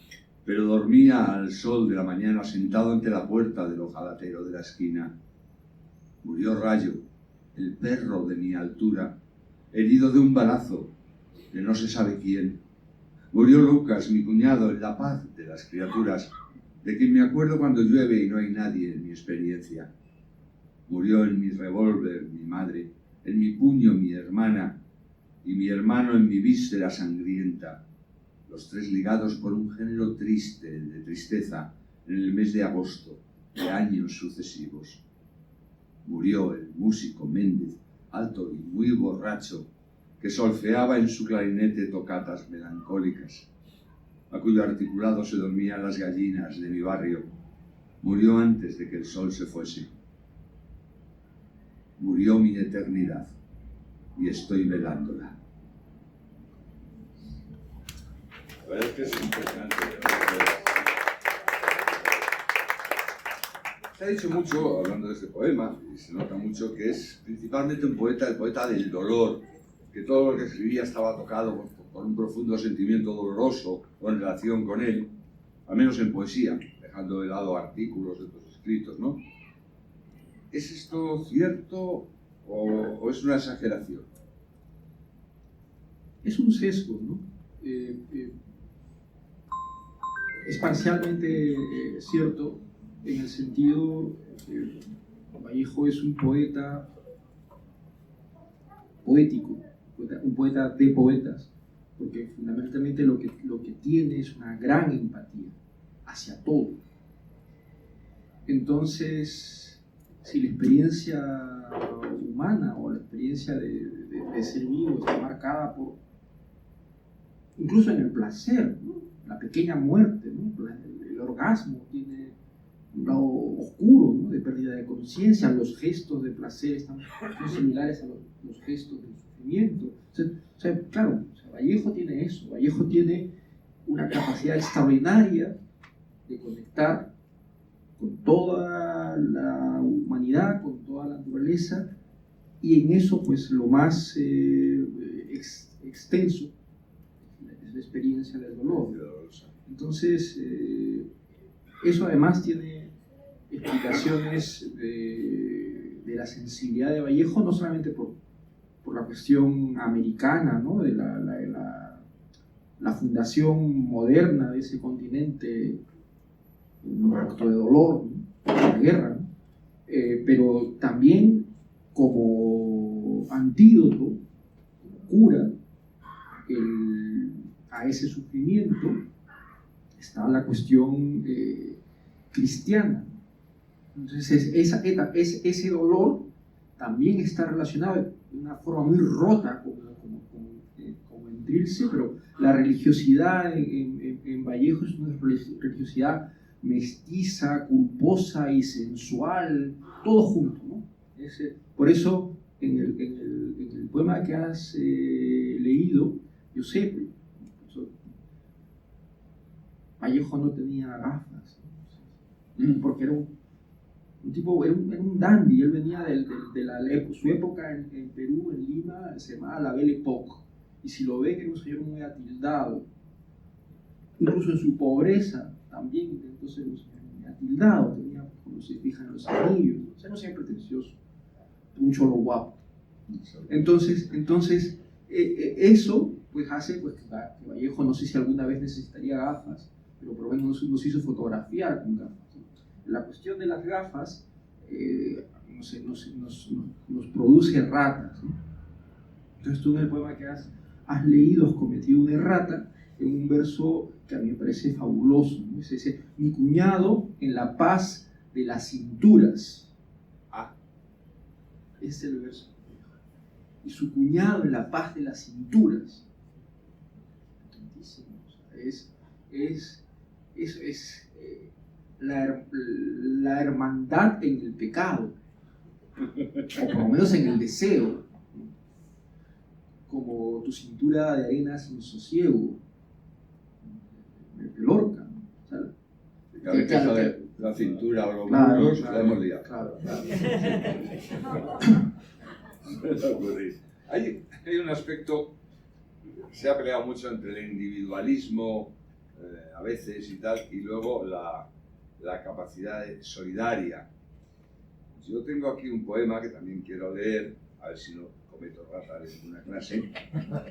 pero dormía al sol de la mañana sentado ante la puerta del ojalatero de la esquina. Murió Rayo, el perro de mi altura, herido de un balazo de no se sabe quién. Murió Lucas, mi cuñado, en la paz de las criaturas, de quien me acuerdo cuando llueve y no hay nadie en mi experiencia. Murió en mi revólver mi madre, en mi puño mi hermana, y mi hermano en mi víscera sangrienta, los tres ligados por un género triste, de tristeza, en el mes de agosto, de años sucesivos. Murió el músico Méndez, alto y muy borracho, que solfeaba en su clarinete tocatas melancólicas, a cuyo articulado se dormían las gallinas de mi barrio. Murió antes de que el sol se fuese. Murió mi eternidad, y estoy velándola. La verdad es que es impresionante. Se ha dicho mucho, hablando de este poema, y se nota mucho que es principalmente un poeta, el poeta del dolor, que todo lo que escribía estaba tocado por un profundo sentimiento doloroso o en relación con él, al menos en poesía, dejando de lado artículos de otros escritos, ¿no? ¿Es esto cierto o es una exageración? Es un sesgo, ¿no? Es parcialmente cierto en el sentido que Vallejo es un poeta poético, un poeta de poetas, porque fundamentalmente lo que tiene es una gran empatía hacia todo. Entonces, si la experiencia humana o la experiencia de ser vivo está marcada por, incluso en el placer, ¿no? La pequeña muerte, ¿no? El orgasmo tiene un lado oscuro, ¿no? De pérdida de conciencia, los gestos de placer son similares a los gestos del sufrimiento. O sea, claro, Vallejo tiene eso. Vallejo tiene una capacidad extraordinaria de conectar con toda la humanidad, con toda la naturaleza, y en eso pues lo más extenso es la experiencia del dolor. Entonces, eso además tiene explicaciones de la sensibilidad de Vallejo, no solamente por la cuestión americana, ¿no? De la fundación moderna de ese continente, un acto de dolor, ¿no? La guerra, ¿no? Pero también como antídoto, como cura a ese sufrimiento, está la cuestión cristiana. Entonces ese dolor también está relacionado de una forma muy rota como en Trilce, pero la religiosidad en Vallejo es una religiosidad mestiza, culposa y sensual, todo junto, ¿no? Por eso en el poema que has leído, yo sé, Vallejo no tenía gafas, ¿no? Porque era un tipo, era un dandy. Él venía de su época en Perú, en Lima, se llamaba la Belle Époque, y si lo ven era un señor muy atildado, incluso en su pobreza también intentó ser un señor muy atildado, tenía, como se fijan, los anillos, o sea, no siempre pretencioso, un cholo guapo. Entonces eso pues hace pues, que Vallejo, no sé si alguna vez necesitaría gafas, pero por lo menos nos hizo fotografiar con gafas. La cuestión de las gafas nos produce erratas, ¿no? Entonces tú en el poema que has leído has cometido una errata en un verso que a mí me parece fabuloso, ¿no? Es ese: mi cuñado en la paz de las cinturas. Ese es el verso. Y su cuñado en la paz de las cinturas. Es la hermandad en el pecado, o por lo menos en el deseo, como tu cintura de arena sin sosiego, de Lorca. a ver qué de la cintura o los muslos, la hemos liado. Claro. Hay un aspecto, se ha peleado mucho entre el individualismo, a veces y tal, y luego la capacidad solidaria. Yo tengo aquí un poema que también quiero leer, a ver si no cometo ratas en una clase,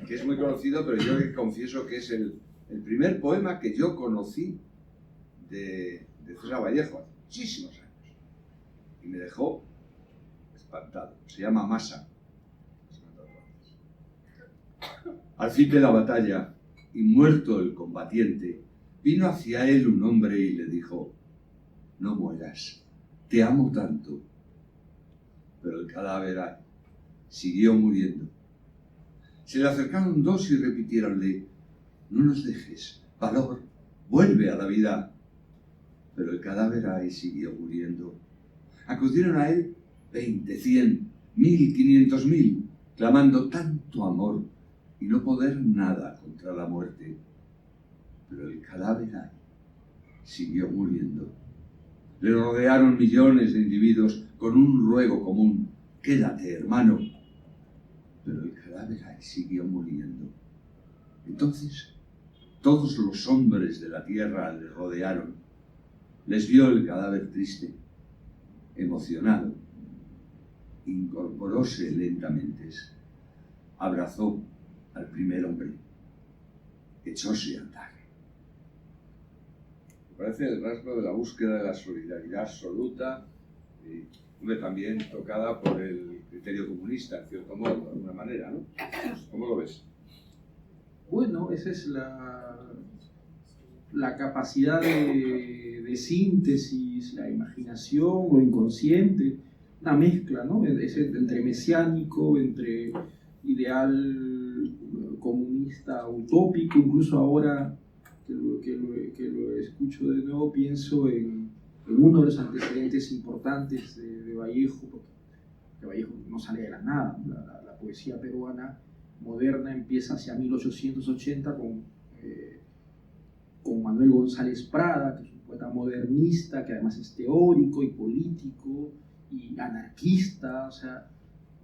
que es muy conocido, pero yo confieso que es el primer poema que yo conocí de César Vallejo, hace muchísimos años, y me dejó espantado. Se llama Masa. Al fin de la batalla, y muerto el combatiente, vino hacia él un hombre y le dijo: no mueras, te amo tanto. Pero el cadáver siguió muriendo. Se le acercaron dos y repitiéronle: no nos dejes, valor, vuelve a la vida. Pero el cadáver siguió muriendo. Acudieron a él 20, 100, 1000, 500.000, clamando tanto amor y no poder nada contra la muerte. Pero el cadáver siguió muriendo. Le rodearon millones de individuos con un ruego común: quédate, hermano. Pero el cadáver siguió muriendo. Entonces, todos los hombres de la tierra le rodearon. Les vio el cadáver triste, emocionado. Incorporóse lentamente, abrazó al primer hombre, echóse a andar. Me parece el rasgo de la búsqueda de la solidaridad absoluta, y también tocada por el criterio comunista, en cierto modo, de alguna manera, ¿no? ¿Cómo lo ves? Bueno, esa es la capacidad de síntesis, la imaginación, lo inconsciente, una mezcla, ¿no? Entre mesiánico, entre ideal comunista utópico. Incluso ahora que lo escucho de nuevo, pienso en uno de los antecedentes importantes de Vallejo, porque Vallejo no sale de la nada, ¿no? La poesía peruana moderna empieza hacia 1880 con Manuel González Prada, que es un poeta modernista, que además es teórico y político y anarquista. O sea,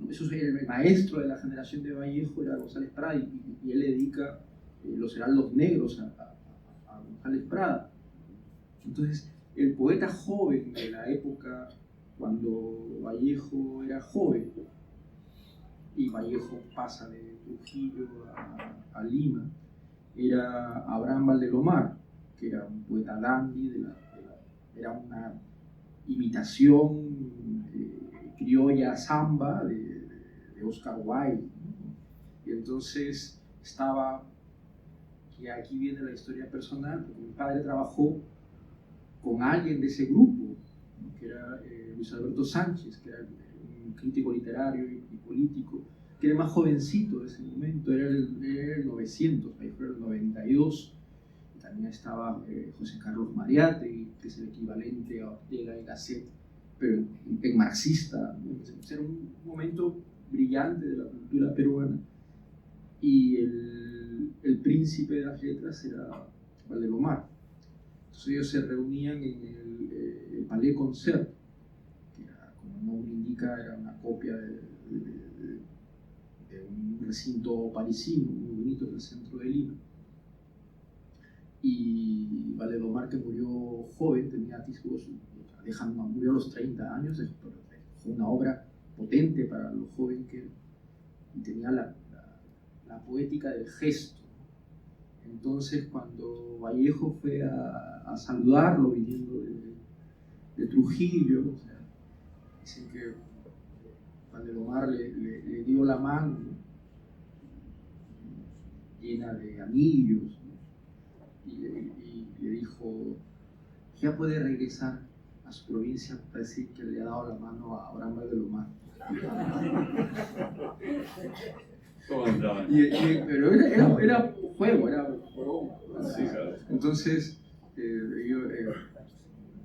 eso es el maestro de la generación de Vallejo, era González Prada, y él le dedica Los Heraldos Negros a González Prada. Entonces, el poeta joven de la época, cuando Vallejo era joven, y Vallejo pasa de Trujillo a Lima, era Abraham Valdelomar, que era un poeta dandy, era una imitación criolla samba de Oscar Wilde, ¿no? Y entonces estaba, que aquí viene la historia personal, porque mi padre trabajó con alguien de ese grupo, ¿no? Que era Luis Alberto Sánchez, que era un crítico literario y político, que era más jovencito de ese momento, era el 900, ahí fue el 92. También estaba José Carlos Mariátegui, que es el equivalente a Ortega y Gasset, pero en marxista, ¿no? Era un momento brillante de la cultura peruana, y el príncipe de las letras era Valdelomar. Entonces ellos se reunían en el Palais Concert, que era, como el nombre indica, era una copia de un recinto parisino muy bonito en el centro de Lima. Y Valdelomar, que murió joven, tenía atisbos, murió a los 30 años, dejó una obra potente para lo joven que era, y tenía la poética del gesto. Entonces, cuando Vallejo fue a saludarlo viniendo de Trujillo, o sea, dicen que Valdelomar le dio la mano, ¿no? Llena de anillos, ¿no? Y le dijo: ya puede regresar a su provincia para decir que le ha dado la mano a Abraham Valdelomar. Pero era juego, era broma. Sí, claro. Entonces, ellos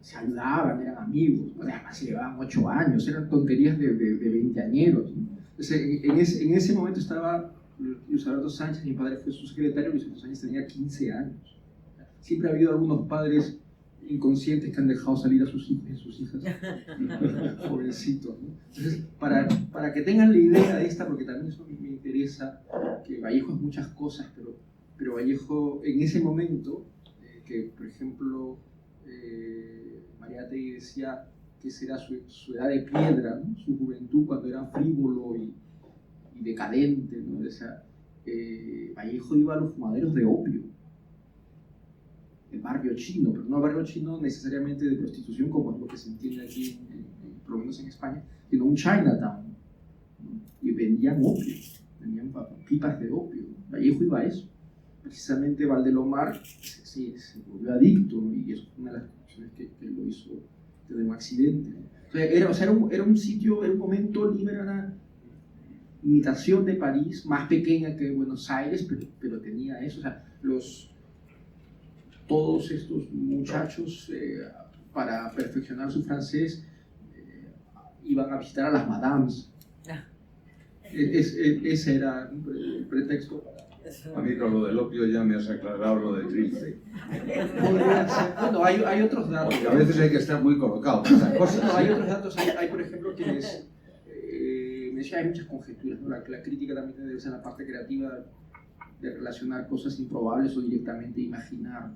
se ayudaban, eran amigos, además se llevaban 8 años, eran tonterías de veinteañeros, ¿no? Entonces, en ese momento estaba Luis Alberto Sánchez, mi padre fue su secretario. Luis Alberto Sánchez tenía 15 años. Siempre ha habido algunos padres inconscientes que han dejado salir a sus hijos y a sus hijas, jovencitos, ¿no? Entonces, para que tengan la idea de esta, porque también eso me interesa, que Vallejo es muchas cosas, pero Vallejo en ese momento, que por ejemplo Mariátegui decía que será su edad de piedra, ¿no? Su juventud cuando era frívolo y decadente, ¿no? O sea, Vallejo iba a los fumaderos de opio, el barrio chino, pero no barrio chino necesariamente de prostitución como es lo que se entiende aquí, por lo menos en España, sino un Chinatown, ¿no? Y vendían opio, vendían pipas de opio, ¿no? Vallejo iba a eso. Precisamente Valdelomar se volvió adicto, ¿no? Y eso fue una de las cuestiones que lo hizo tener un accidente, ¿no? Era un sitio, era un momento libre, era una imitación de París, más pequeña que Buenos Aires, pero tenía eso. O sea, todos estos muchachos, para perfeccionar su francés, iban a visitar a las madames. Ese era el pretexto para... A mí con lo del opio ya me has aclarado lo del Grilfe. Podría ser. Bueno, hay otros datos. Porque a veces hay que estar muy colocado para esas cosas. No, hay otros datos. Hay por ejemplo, quienes... me decía, hay muchas conjeturas, ¿no? La crítica también debe ser la parte creativa de relacionar cosas improbables o directamente imaginar.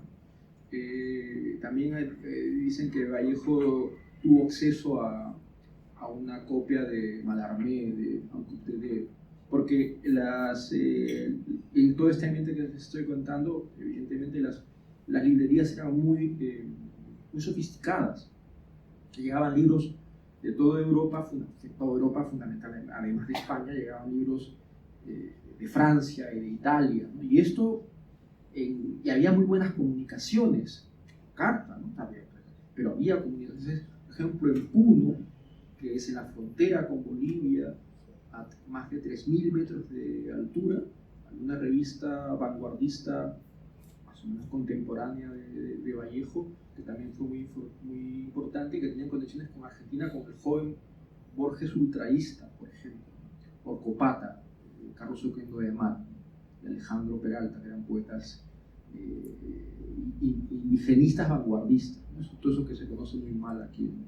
También dicen que Vallejo tuvo acceso a una copia de Mallarmé, porque en todo este ambiente que les estoy contando, evidentemente las librerías eran muy sofisticadas. Llegaban libros de toda Europa fundamentalmente, además de España, llegaban libros de Francia y de Italia, ¿no? Y esto, y había muy buenas comunicaciones, carta, ¿no? También, pero había comunicaciones. Por ejemplo, en Puno, que es en la frontera con Bolivia, a más de 3.000 metros de altura, hay una revista vanguardista más o menos contemporánea de Vallejo, que también fue muy importante, que tenía conexiones con Argentina, con el joven Borges Ultraísta, por ejemplo, por Copata, Carlos Oquendo de Mar, y Alejandro Peralta, que eran poetas indigenistas vanguardistas, ¿no? Todo eso que se conoce muy mal aquí en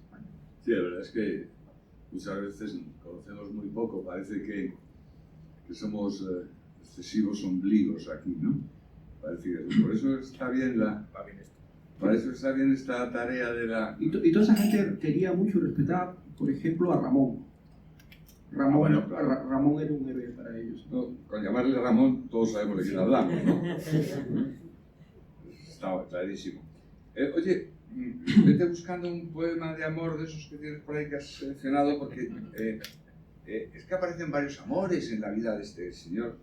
España. Sí, la verdad es que muchas veces conocemos muy poco, parece que somos excesivos ombligos aquí, ¿no? Parece que por eso está bien esta tarea de la... Y toda esa gente quería mucho y respetaba, por ejemplo, a Ramón. Bueno, claro. Ramón era un héroe para ellos. No, con llamarle Ramón todos sabemos de quién hablamos, ¿no? Estaba clarísimo. Oye, vete buscando un poema de amor de esos que tienes por ahí que has seleccionado, porque es que aparecen varios amores en la vida de este señor.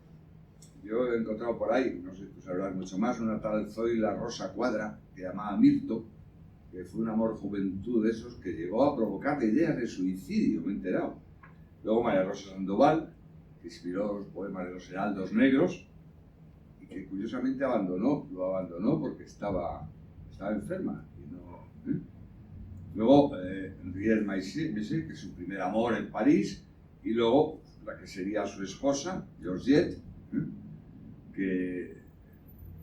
Yo he encontrado por ahí, no sé si tú sabrás mucho más, una tal Zoila Rosa Cuadra, que llamaba Mirto, que fue un amor juventud de esos que llegó a provocar ideas de suicidio, me he enterado. Luego María Rosa Sandoval, que inspiró los poemas de los Heraldos Negros, y que curiosamente lo abandonó porque estaba enferma. Luego Henriette Maisset, que es su primer amor en París, y luego la que sería su esposa, Georgette, que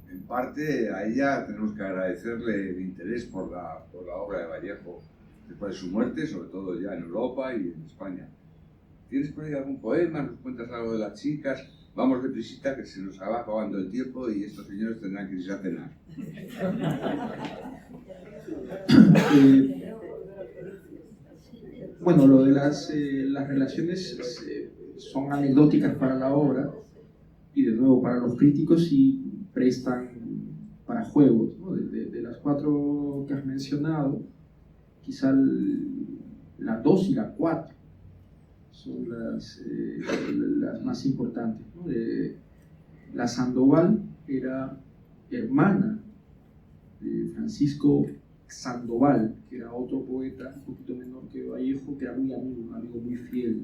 en parte a ella tenemos que agradecerle el interés por la obra de Vallejo después de su muerte, sobre todo ya en Europa y en España. ¿Tienes por ahí algún poema? ¿Nos cuentas algo de las chicas? Vamos deprisita, que se nos va acabando el tiempo y estos señores tendrán que irse a cenar. Bueno, lo de las relaciones son anecdóticas para la obra y de nuevo para los críticos y prestan para juegos, ¿no? De las 4 que has mencionado, quizá la 2 y la 4 son las más importantes, ¿no? La Sandoval era hermana de Francisco Sandoval, que era otro poeta un poquito menor que Vallejo, que era muy amigo, un amigo muy fiel,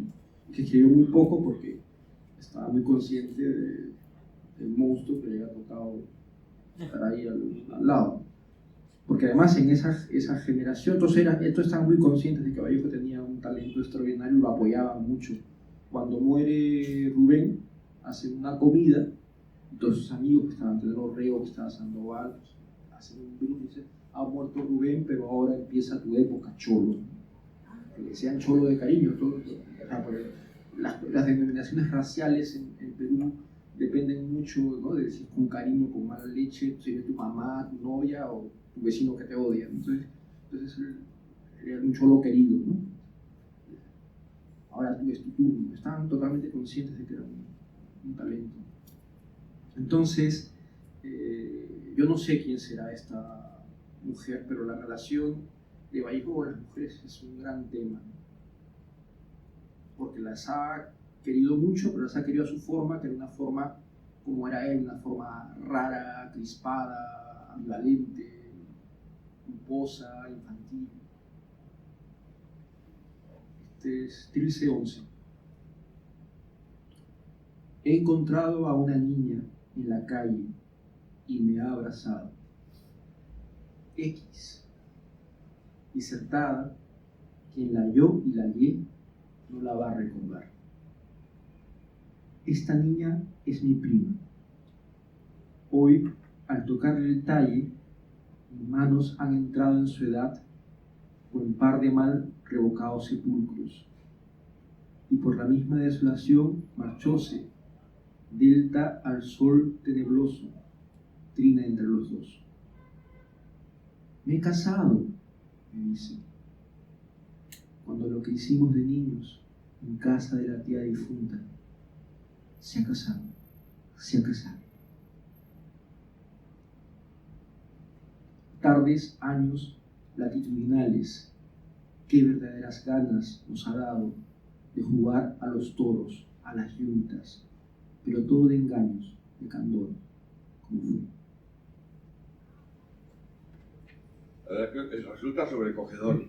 que escribió muy poco porque estaba muy consciente del monstruo que le había tocado estar ahí al lado. Porque además en esa generación, todos estaban muy conscientes de que Vallejo tenía un talento extraordinario y lo apoyaban mucho. Cuando muere Rubén, hacen una comida, y todos sus amigos que estaban, Pedro Reo, que estaba Sandoval, hacen un brindis, ha muerto Rubén, pero ahora empieza tu época, cholo. Que le decían cholo de cariño. O sea, las denominaciones raciales en Perú dependen mucho, ¿no?, de si es con cariño, con mala leche, si es tu mamá, tu novia o tu vecino que te odia. Entonces era un cholo querido, ¿no? Ahora tú es tu turno. Estaban totalmente conscientes de que era un talento. Entonces, yo no sé quién será esta mujer, pero la relación de Vallejo con las mujeres es un gran tema, porque las ha querido mucho, pero las ha querido a su forma, que era una forma como era él, una forma rara, crispada, ambivalente, culposa, infantil. Este es Trilce 11. He encontrado a una niña en la calle y me ha abrazado. X, disertada, quien la halló y la hallé no la va a recordar. Esta niña es mi prima. Hoy, al tocarle el talle, mis manos han entrado en su edad por un par de mal revocados sepulcros, y por la misma desolación marchóse, delta al sol tenebroso, trina entre los dos. Me he casado, me dice, cuando lo que hicimos de niños en casa de la tía difunta. Se ha casado, se ha casado. Tardes, años latitudinales, qué verdaderas ganas nos ha dado de jugar a los toros, a las yuntas, pero todo de engaños, de candor, como fue. Resulta sobrecogedor.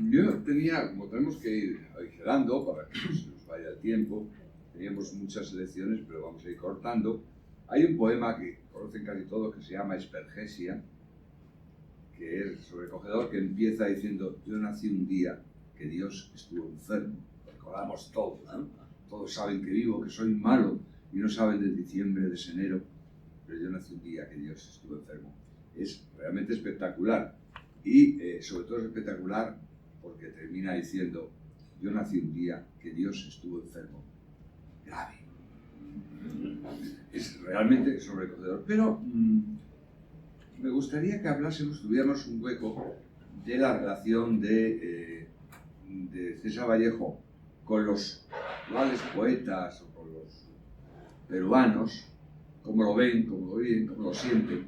Yo tenía, como tenemos que ir aligerando para que no se nos vaya el tiempo, teníamos muchas selecciones, pero vamos a ir cortando. Hay un poema que conocen casi todos que se llama Espergesia, que es sobrecogedor, que empieza diciendo: yo nací un día que Dios estuvo enfermo. Lo recordamos todos, ¿no? Todos saben que vivo, que soy malo, y no saben de diciembre, de enero, pero yo nací un día que Dios estuvo enfermo. Es realmente espectacular, y sobre todo es espectacular porque termina diciendo: yo nací un día que Dios estuvo enfermo. Grave. Es realmente sobrecogedor. Pero me gustaría que hablásemos, tuviéramos un hueco de la relación de César Vallejo con los actuales poetas o con los peruanos, cómo lo ven, cómo lo viven, cómo lo sienten.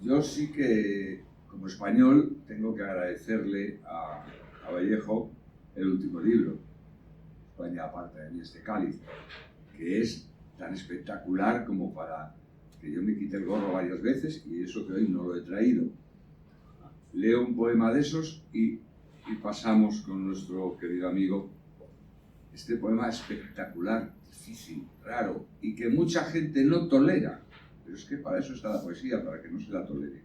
Yo sí que, como español, tengo que agradecerle a Vallejo el último libro, España aparta de mí este cáliz, que es tan espectacular como para que yo me quite el gorro varias veces, y eso que hoy no lo he traído. Leo un poema de esos y pasamos con nuestro querido amigo. Este poema espectacular, difícil, raro, y que mucha gente no tolera, pero es que para eso está la poesía, para que no se la tolere.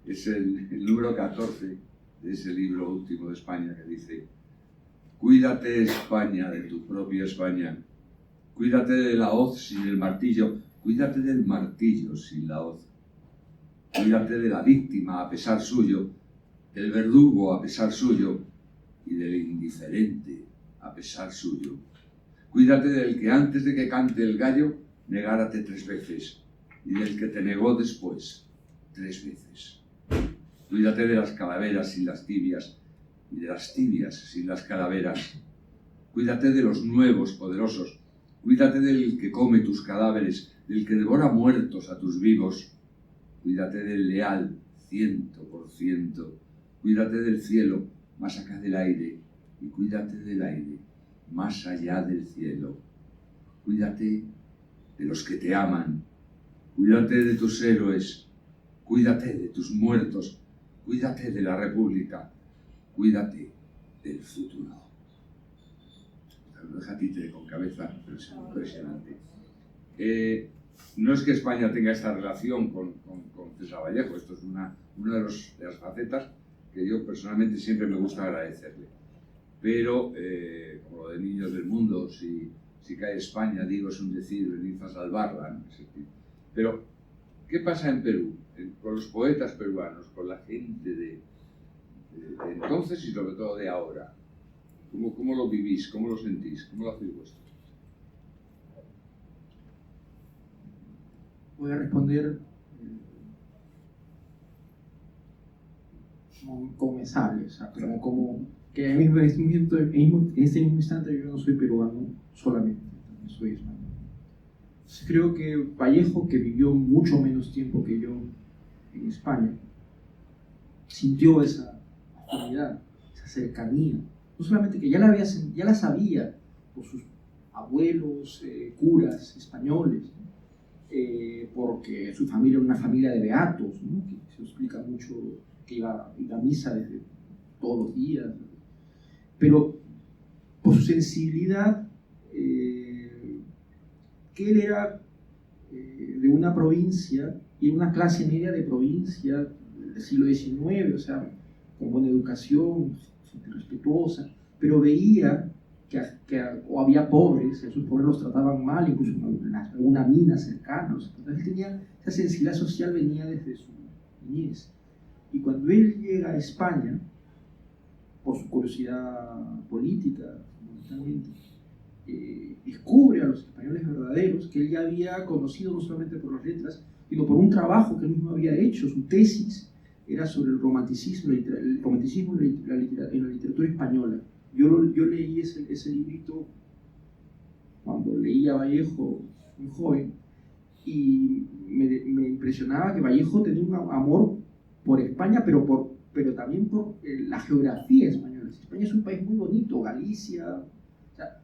Es el número 14 de ese libro último de España, que dice: cuídate, España, de tu propia España. Cuídate de la hoz sin el martillo. Cuídate del martillo sin la hoz. Cuídate de la víctima a pesar suyo, del verdugo a pesar suyo y del indiferente a pesar suyo. Cuídate del que antes de que cante el gallo negárate 3 veces, y del que te negó después 3 veces. Cuídate de las calaveras sin las tibias, y de las tibias sin las calaveras. Cuídate de los nuevos poderosos. Cuídate del que come tus cadáveres, del que devora muertos a tus vivos. Cuídate del leal, 100%. Cuídate del cielo, más acá del aire, y cuídate del aire, más allá del cielo. Cuídate de los que te aman. Cuídate de tus héroes. Cuídate de tus muertos. Cuídate de la República. Cuídate del futuro. Lo deja títere con cabeza, pero es impresionante. No es que España tenga esta relación con César Vallejo, esto es una de las facetas que yo personalmente siempre me gusta agradecerle. Pero, como lo de Niños del Mundo, si cae España, digo, es un decir, venid a salvarla, ¿no? Pero ¿Qué pasa en Perú? Con los poetas peruanos, con la gente de entonces y sobre todo de ahora. ¿Cómo lo vivís? ¿Cómo lo sentís? ¿Cómo lo hacéis vuestro? Voy a responder como me sale, o sea, como que en este mismo instante yo no soy peruano solamente, también soy español. Entonces creo que Vallejo, que vivió mucho menos tiempo que yo en España, sintió esa afinidad, esa cercanía. No solamente que ya la sabía por sus abuelos, curas españoles, ¿no? Porque su familia era una familia de beatos, ¿no? Que se explica mucho que iba a misa desde todos los días, pero por su sensibilidad, que él era de una provincia y una clase media de provincia del siglo XIX, o sea, con buena educación, gente respetuosa, pero veía que o había pobres, y a sus pobres los trataban mal, incluso en alguna mina cercana. Entonces él tenía esa sensibilidad social, venía desde su niñez. Y cuando él llega a España, por su curiosidad política, fundamentalmente, descubre a los españoles verdaderos que él ya había conocido no solamente por las letras, sino por un trabajo que él mismo había hecho. Su tesis era sobre el romanticismo en la literatura española. Yo leí ese librito cuando leía a Vallejo muy joven, y me impresionaba que Vallejo tenía un amor por España, pero también por la geografía española. España es un país muy bonito, Galicia, o sea,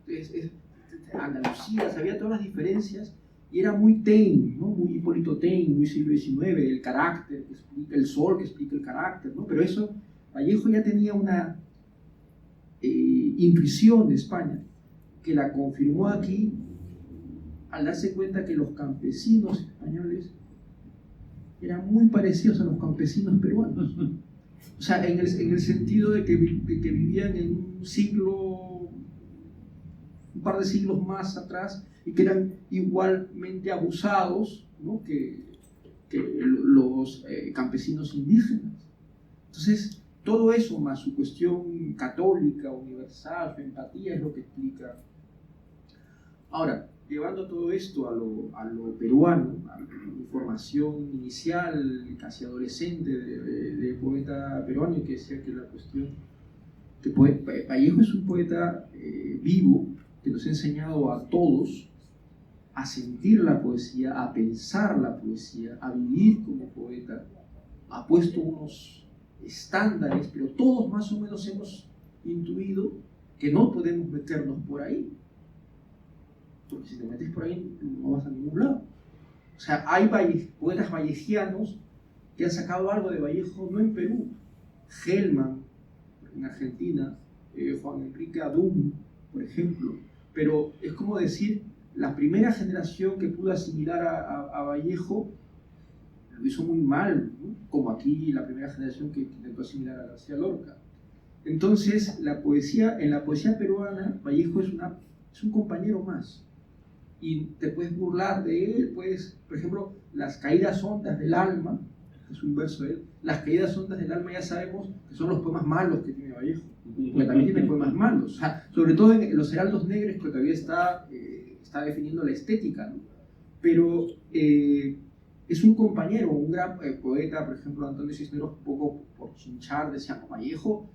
Andalucía, sabía todas las diferencias, y era muy Taine, ¿no? Muy Hipólito Taine, muy siglo XIX, el carácter que explica, el sol que explica el carácter, ¿no? Pero eso, Vallejo ya tenía una intuición de España, que la confirmó aquí al darse cuenta que los campesinos españoles eran muy parecidos a los campesinos peruanos. O sea, en el sentido de que vivían en un par de siglos más atrás, y que eran igualmente abusados, ¿no? que los campesinos indígenas. Entonces, todo eso, más su cuestión católica, universal, su empatía, es lo que explica. Ahora, llevando todo esto a lo peruano, a mi formación inicial, casi adolescente, de poeta peruano, y que decía que la cuestión que Vallejo es un poeta vivo, que nos ha enseñado a todos a sentir la poesía, a pensar la poesía, a vivir como poeta. Ha puesto unos estándares, pero todos más o menos hemos intuido que no podemos meternos por ahí, porque si te metes por ahí no vas a ningún lado. O sea, hay poetas vallejianos que han sacado algo de Vallejo, no en Perú. Gelman, en Argentina, Juan Enrique Adún, por ejemplo. Pero es como decir, la primera generación que pudo asimilar a Vallejo lo hizo muy mal, ¿no? Como aquí la primera generación que intentó asimilar a García Lorca. Entonces, en la poesía peruana, Vallejo es un compañero más. Y te puedes burlar de él, puedes, por ejemplo, las caídas hondas del alma, que es un verso de él. Las caídas hondas del alma ya sabemos que son los poemas malos que tiene Vallejo, porque también tiene poemas malos. O sea, sobre todo en Los Heraldos Negros, que todavía está definiendo la estética, ¿no? Pero es un compañero, un gran poeta, por ejemplo, Antonio Cisneros, un poco por chinchar, decía, no, Vallejo,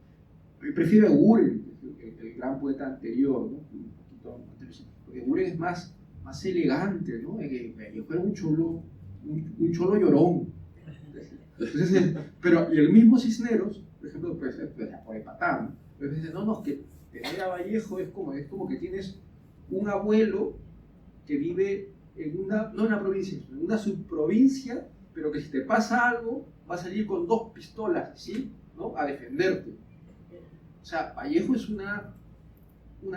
prefiero a Eguren, el gran poeta anterior, ¿no? Un poquito anterior, porque Eguren es más elegante, ¿no? Vallejo era un cholo llorón. Entonces, pero, y el mismo Cisneros, por ejemplo, pues, por el patán, pues dice, no, que tener a Vallejo es como que tienes un abuelo que vive no en una provincia, en una subprovincia, pero que si te pasa algo, va a salir con 2 pistolas, ¿sí? ¿No? A defenderte. O sea, Vallejo es una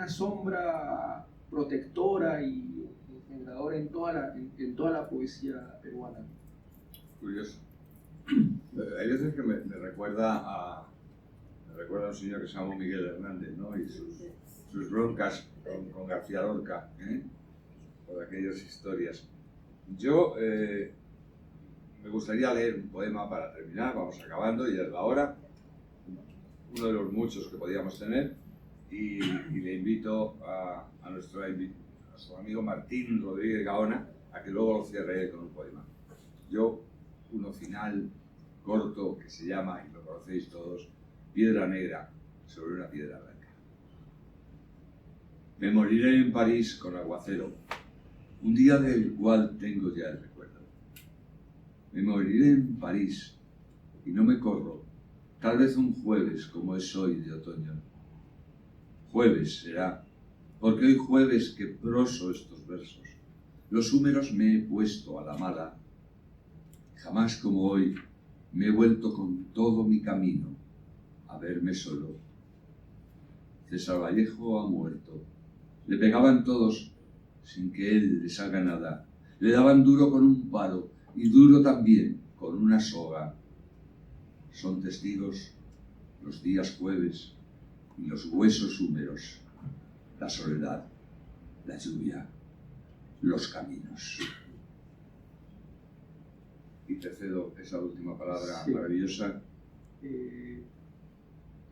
sombra protectora y engendradora en toda la poesía peruana. Curioso. Hay veces que me recuerda a un señor que se llama Miguel Hernández, ¿no? Y sus broncas con García Lorca, por aquellas historias. Yo me gustaría leer un poema para terminar, vamos acabando, y es la hora, uno de los muchos que podíamos tener, y le invito a nuestro amigo Martín Rodríguez Gaona a que luego lo cierre con un poema. Yo, uno final, corto, que se llama, y lo conocéis todos, Piedra negra sobre una piedra blanca. Me moriré en París con aguacero, un día del cual tengo ya el recuerdo. Me moriré en París, y no me corro, tal vez un jueves como es hoy de otoño. Jueves será, porque hoy jueves que proso estos versos, los húmeros me he puesto a la mala. Jamás como hoy me he vuelto con todo mi camino a verme solo. César Vallejo ha muerto. Le pegaban todos sin que él les haga nada. Le daban duro con un palo y duro también con una soga. Son testigos los días jueves y los huesos húmeros, la soledad, la lluvia, los caminos. Y te cedo esa última palabra maravillosa.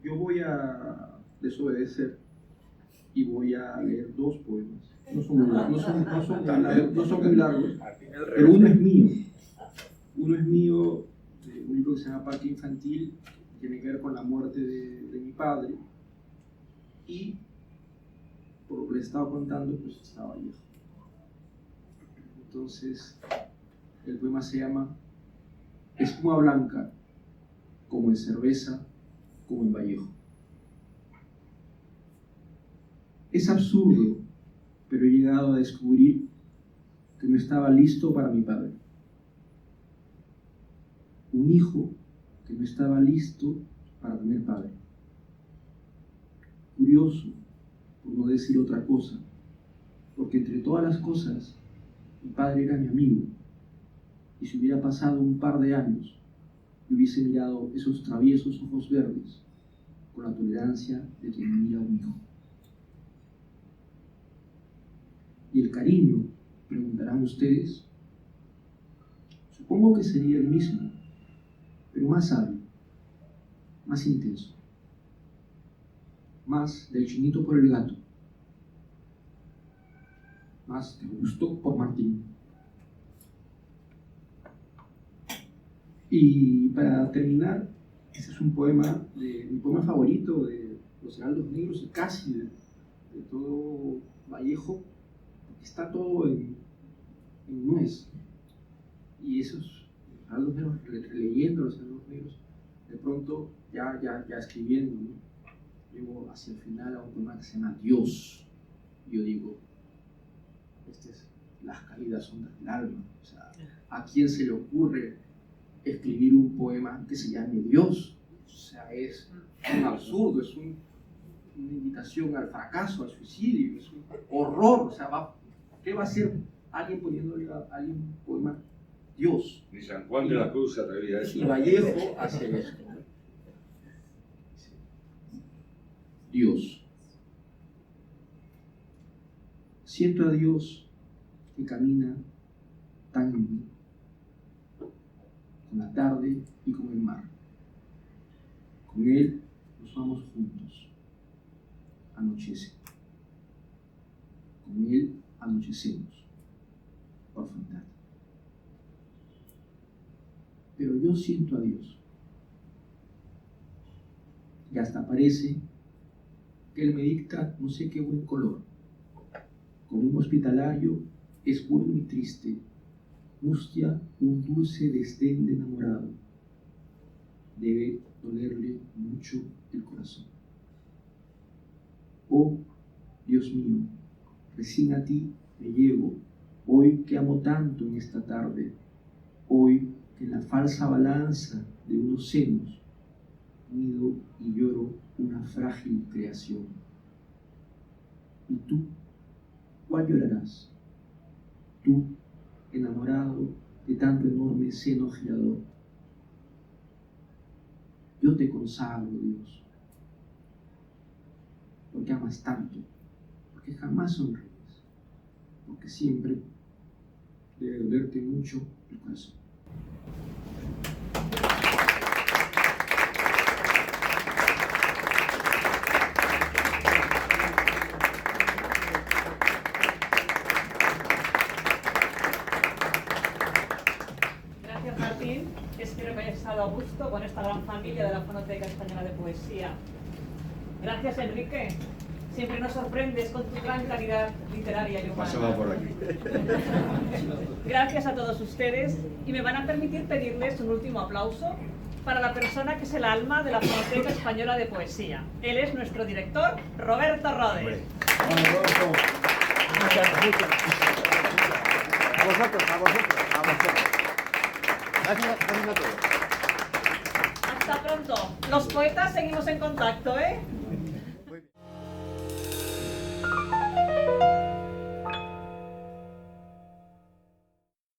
Yo voy a desobedecer y voy a leer dos poemas. No son muy largos, pero uno es mío. Uno es mío, de un libro que se llama Parque Infantil, que tiene que ver con la muerte de mi padre. Y, por lo que les estaba contando, pues estaba viejo. Entonces, el poema se llama Espuma blanca, como en cerveza, como en Vallejo. Es absurdo, pero he llegado a descubrir que no estaba listo para mi padre. Un hijo que no estaba listo para tener padre. Curioso, por no decir otra cosa, porque entre todas las cosas, mi padre era mi amigo, y si hubiera pasado un par de años, y hubiese mirado esos traviesos ojos verdes, con la tolerancia de quien mira a un hijo. Y el cariño, preguntarán ustedes, supongo que sería el mismo, pero más sabio, más intenso, más del chinito por el gato, más de gusto por Martín. Y para terminar, este es un poema, mi poema favorito de los Heraldos Negros y casi de todo Vallejo. Está todo en nuez. Y esos Heraldos Negros, releyendo los Heraldos Negros, de pronto ya escribiendo, ¿no? Llego hacia el final a un poema que se llama Dios. Y yo digo, las caídas son del alma. O sea, ¿a quién se le ocurre escribir un poema que se llame Dios? O sea, es un absurdo, es una invitación al fracaso, al suicidio, es un horror. O sea, ¿qué va a hacer alguien poniéndole a alguien un poema Dios? Ni San Juan de la Cruz se atrevía a eso. Y Vallejo hace esto. Dios. Siento a Dios que camina tan en mí, con la tarde y con el mar. Con Él nos vamos juntos. Anochece. Con Él anochecemos. Orfandad. Pero yo siento a Dios. Y hasta parece que Él me dicta no sé qué buen color. Como un hospitalario es bueno y triste, mustia un dulce desdén de enamorado. Debe dolerle mucho el corazón. Oh, Dios mío, recién a ti me llevo, hoy que amo tanto en esta tarde, hoy que en la falsa balanza de unos senos mido y lloro una frágil creación. ¿Y tú? ¿Cuál llorarás? Tú, enamorado de tanto enorme seno girador. Yo te consagro, Dios, porque amas tanto, porque jamás sonríes, porque siempre debe dolerte mucho el corazón. Gracias, Martín. Espero que hayas estado a gusto con esta gran familia de la Fonoteca Española de Poesía. Gracias, Enrique. Siempre nos sorprendes con tu gran calidad literaria y humana. Pasaba por aquí. Gracias a todos ustedes y me van a permitir pedirles un último aplauso para la persona que es el alma de la Fonoteca Española de Poesía. Él es nuestro director, Roberto Rode. A vosotros. Gracias a todos. Hasta pronto. Los poetas seguimos en contacto, ¿eh?